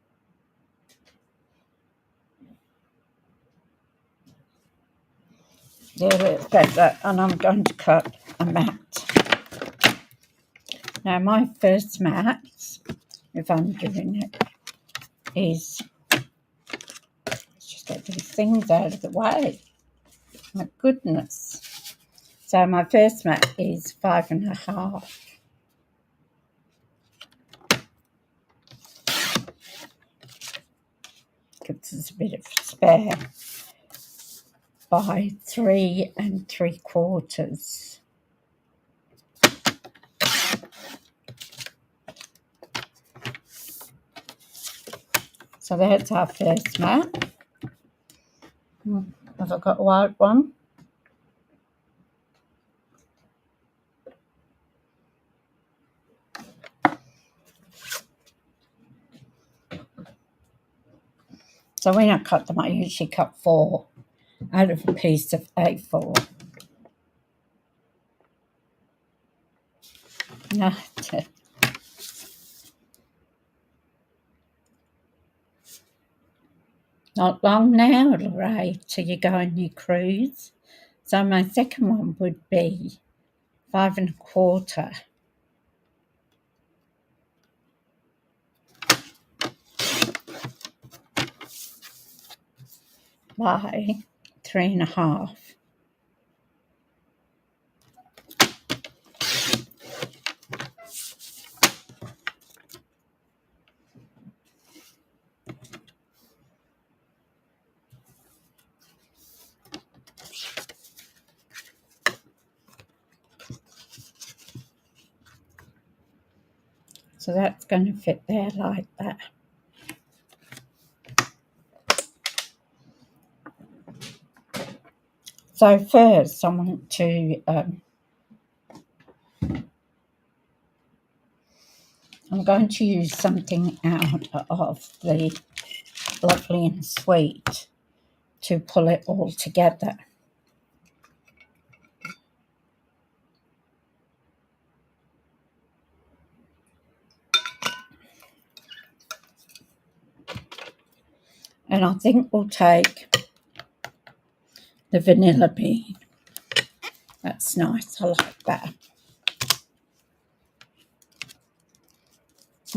Early Espresso and I'm going to cut a mat. Now my first mat, if I'm doing it, is, let's just get these things out of the way. My goodness. So my first mat is 5.5. Gives us a bit of spare, by 3 3/4. So that's our first mat. Have I got a white one? So when I cut them, I usually cut 4 out of a piece of A4. Not long now, Lorraine, till you go on your cruise. So my second one would be 5.25 by 3.5. So that's going to fit there like that. So first I want to, I'm going to use something out of the Lovely and Sweet to pull it all together. And I think we'll take the vanilla bean. That's nice, I like that.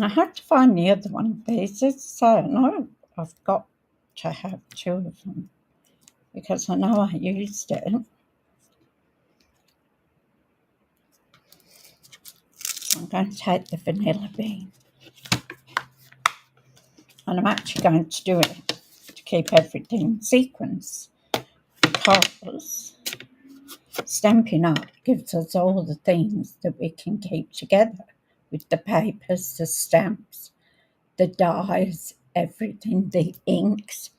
I have to find the other one of these, so no, I've got to have 2 of them. because I know I used it. I'm going to take the vanilla bean, and I'm actually going to do it to keep everything in sequence, because Stampin' Up gives us all the things that we can keep together with the papers, the stamps, the dyes, everything, the inks.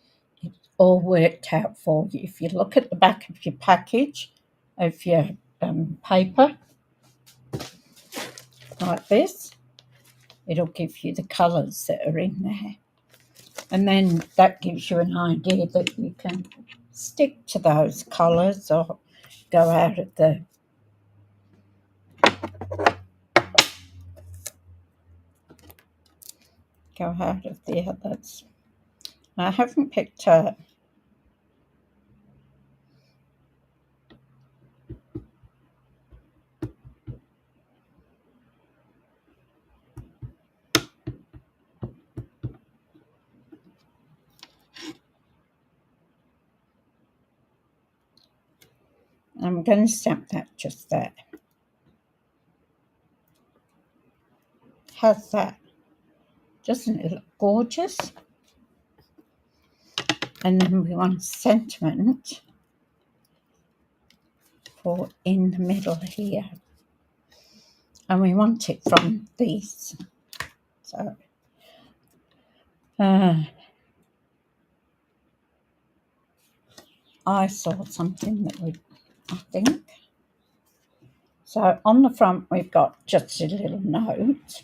It's all worked out for you. If you look at the back of your package, of your paper, like this, it'll give you the colours that are in there. And then that gives you an idea that you can stick to those colours or go out of the others. I haven't picked up. I'm going to stamp that just there. How's that? Doesn't it look gorgeous? And then we want sentiment for in the middle here. And we want it from these. So, I saw something that would, I think. So on the front, we've got just a little note.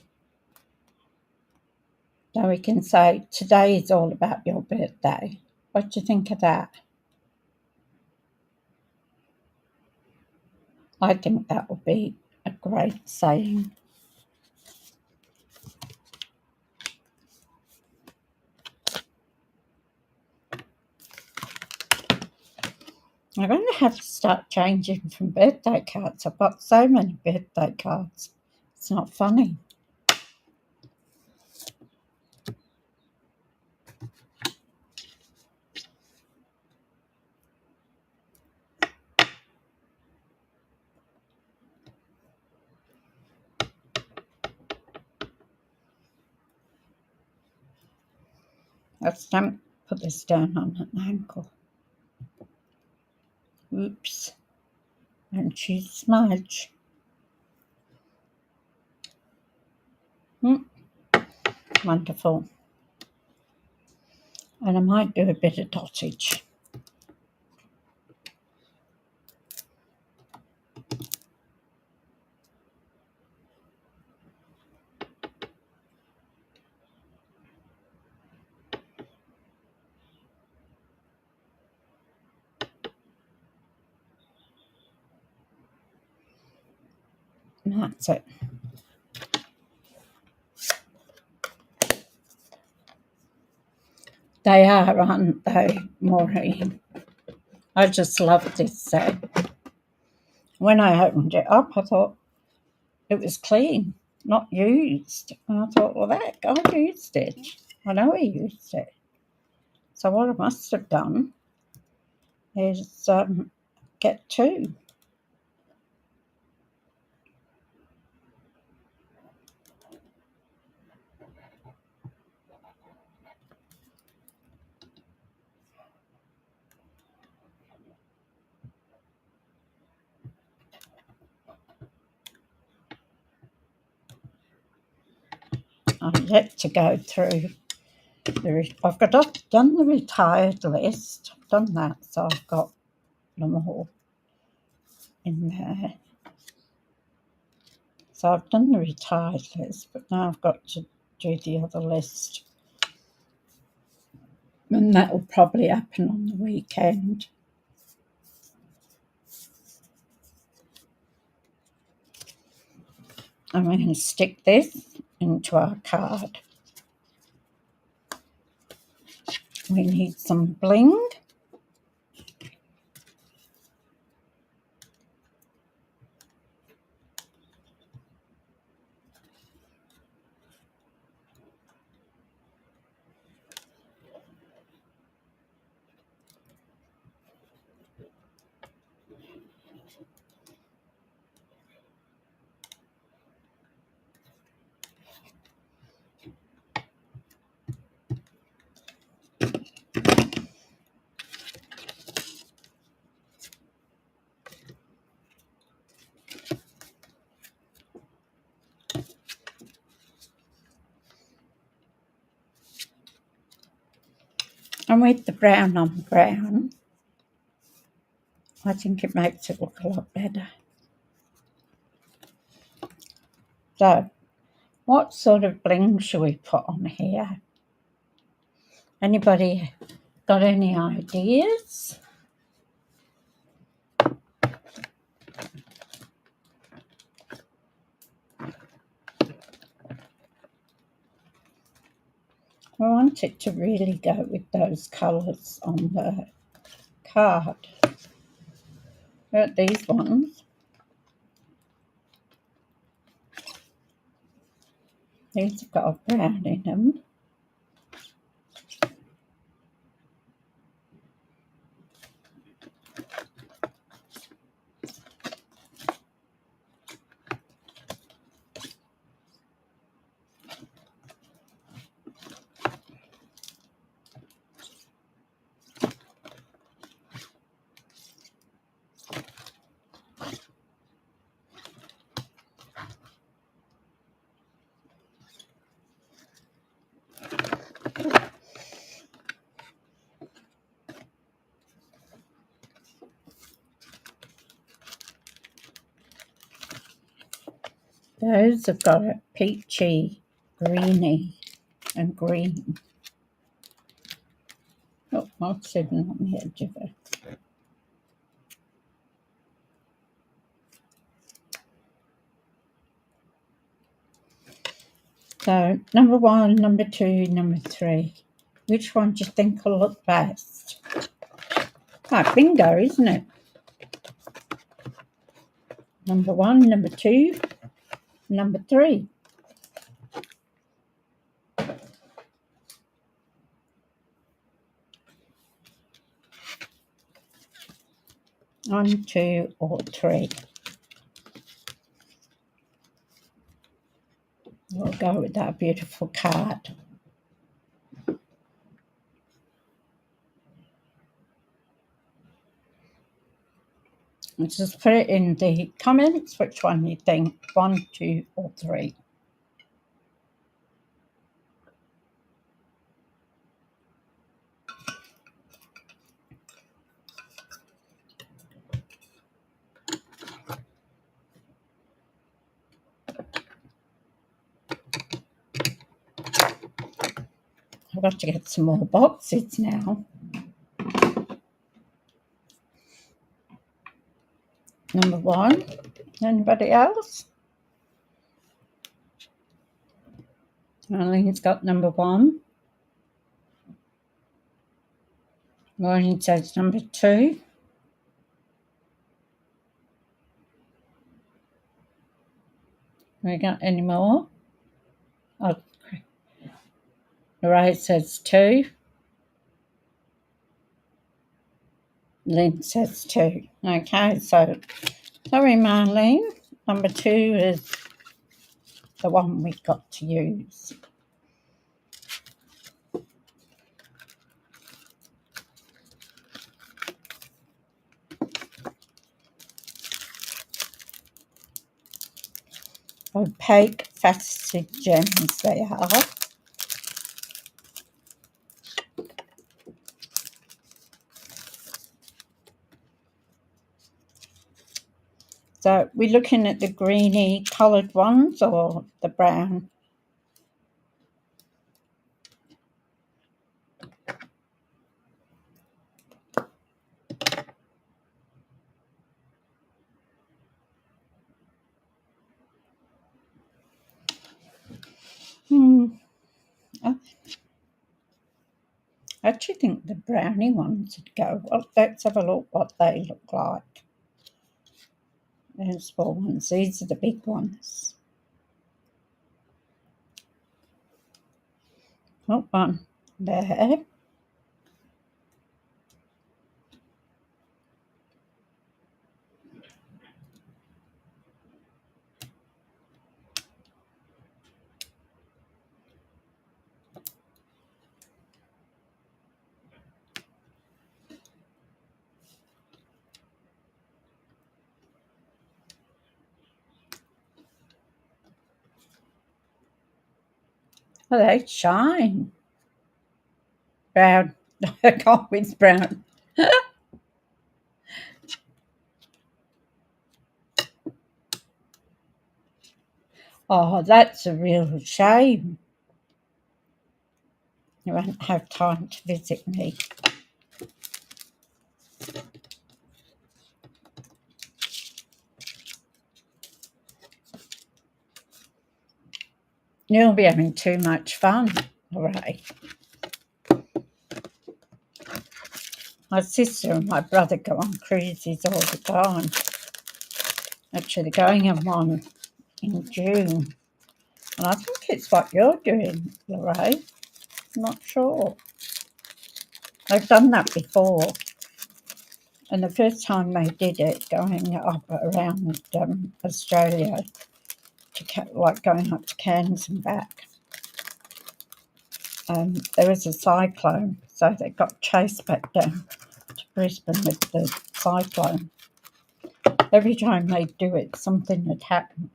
So we can say, today is all about your birthday. What do you think of that? I think that would be a great saying. I'm going to have to start changing from birthday cards. I've got so many birthday cards. It's not funny. Let's put this down on an angle. Oops. And she's smudge. Wonderful. And I might do a bit of dottage. And that's it. They are, aren't they, Maureen? I just love this set. When I opened it up, I thought it was clean, not used. And I thought, well, that guy used it. I know he used it. So what I must have done is get two. I'm yet to go through I've done the retired list. I've done that, so I've got them all in there. So I've done the retired list, but now I've got to do the other list. And that will probably happen on the weekend. I'm going to stick this into our card. We need some bling. And with the brown on brown, I think it makes it look a lot better. So, what sort of bling shall we put on here? Anybody got any ideas? I want it to really go with those colours on the card. These ones. These have got a brown in them. Those have got a peachy, greeny and green. Oh, I'm sitting on the edge of it. So, number 1, number 2, number 3. Which one do you think will look best? Ah, bingo, isn't it? Number 1, number 2, number 3. One, 2, or 3. We'll go with that beautiful card. Let's just put it in the comments which one you think, 1, 2, or 3. I've got to get some more boxes now. Number 1. Anybody else? Arlene's got number 1. Maureen says number 2. We got any more? Oh, Lorraine says 2. Lynn says 2. Okay, so sorry, Marlene. Number 2 is the one we've got to use. Opaque faceted gems they are. So we're looking at the greeny coloured ones or the brown? I actually think the brownie ones would go. Well, let's have a look what they look like. There's 4 ones. These are the big ones. Oh, one there. Oh, they shine. Brown. Gone with brown. Oh, that's a real shame. You won't have time to visit me. You'll be having too much fun, Lorraine. My sister and my brother go on cruises all the time. Actually, they're going on one in June. And I think it's what you're doing, Lorraine. I'm not sure. I've done that before. And the first time they did it, going up around Australia, like going up to Cairns and back, there was a cyclone, so they got chased back down to Brisbane with the cyclone. Every time they'd do it, something would happen.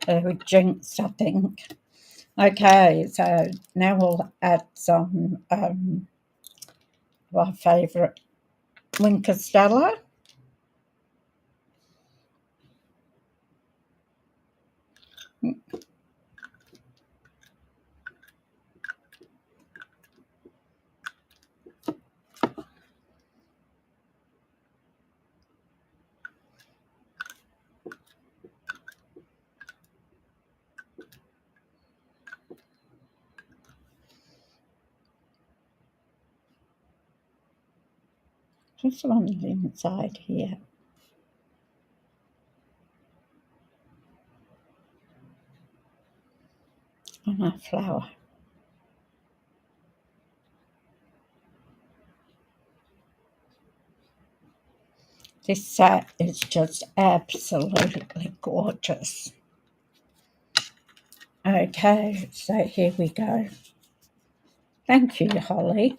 They were jinxed, I think. Okay, so now we'll add some of our favourite Winker Stella. Just on the inside here. On our flower. This set is just absolutely gorgeous. Okay, so here we go. Thank you, Holly.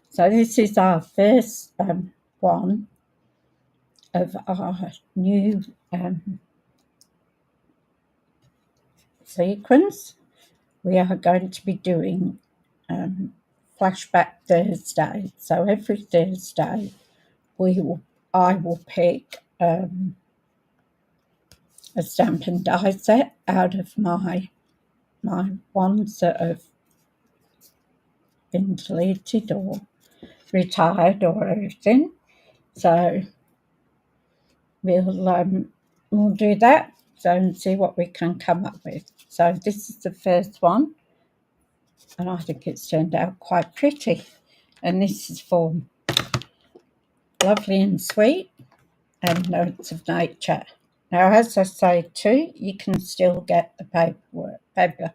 So this is our first one of our new sequence. We are going to be doing Flashback Thursday. So every Thursday I will pick a Stampin' die set out of my ones that have been deleted or retired or everything. So we'll do that and see what we can come up with. So this is the first one, and I think it's turned out quite pretty. And this is for Lovely and Sweet and Notes of Nature. Now, as I say too, you can still get the paper.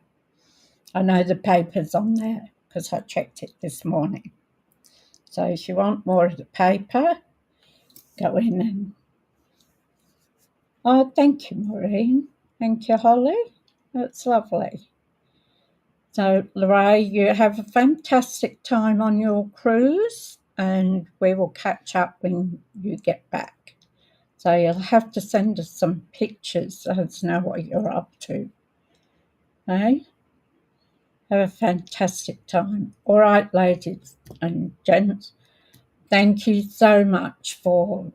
I know the paper's on there because I checked it this morning. So if you want more of the paper, go in and... Oh, thank you, Maureen. Thank you, Holly. That's lovely. So, Lorraine, you have a fantastic time on your cruise, and we will catch up when you get back. So you'll have to send us some pictures so us know what you're up to. Okay? Have a fantastic time. All right, ladies and gents, thank you so much for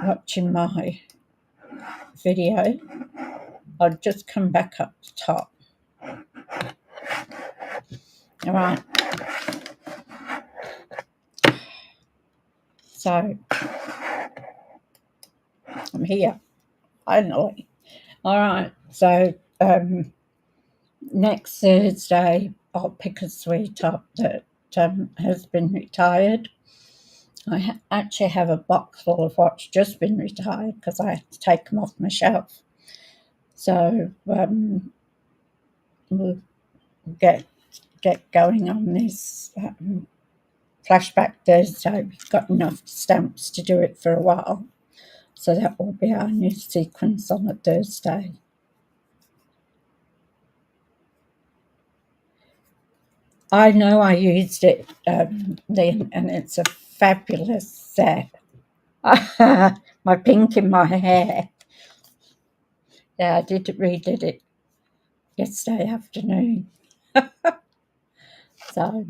watching my video. I'll just come back up the top. All right. So I'm here, finally. All right. So next Thursday, I'll pick a sweetheart that has been retired. I actually have a box full of what's just been retired because I had to take them off my shelf. So we'll get going on this Flashback Thursday. We've got enough stamps to do it for a while. So that will be our new sequence on a Thursday. I know I used it then, and it's a fabulous set. My pink in my hair. Yeah, I redid it yesterday afternoon. So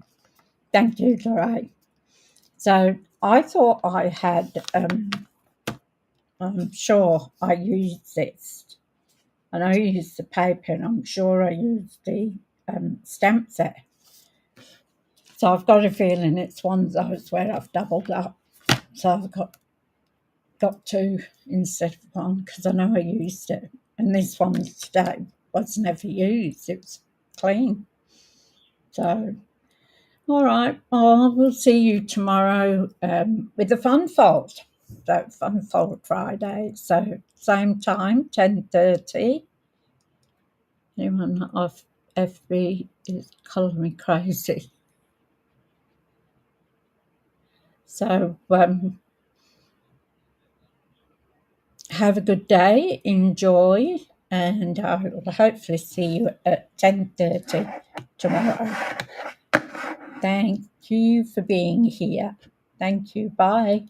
thank you, Lorraine. So I thought I had, I'm sure I used this, and I used the paper, and I'm sure I used the stamp set. So I've got a feeling it's one of those where I've doubled up. So I've got two instead of one because I know I used it. And this one today was never used. It was clean. So, all right. Well, we'll see you tomorrow with the fun fold. So fun fold Friday. So same time, 10:30. Anyone off FB is calling me crazy. So have a good day, enjoy, and I will hopefully see you at 10:30 tomorrow. Thank you for being here. Thank you. Bye.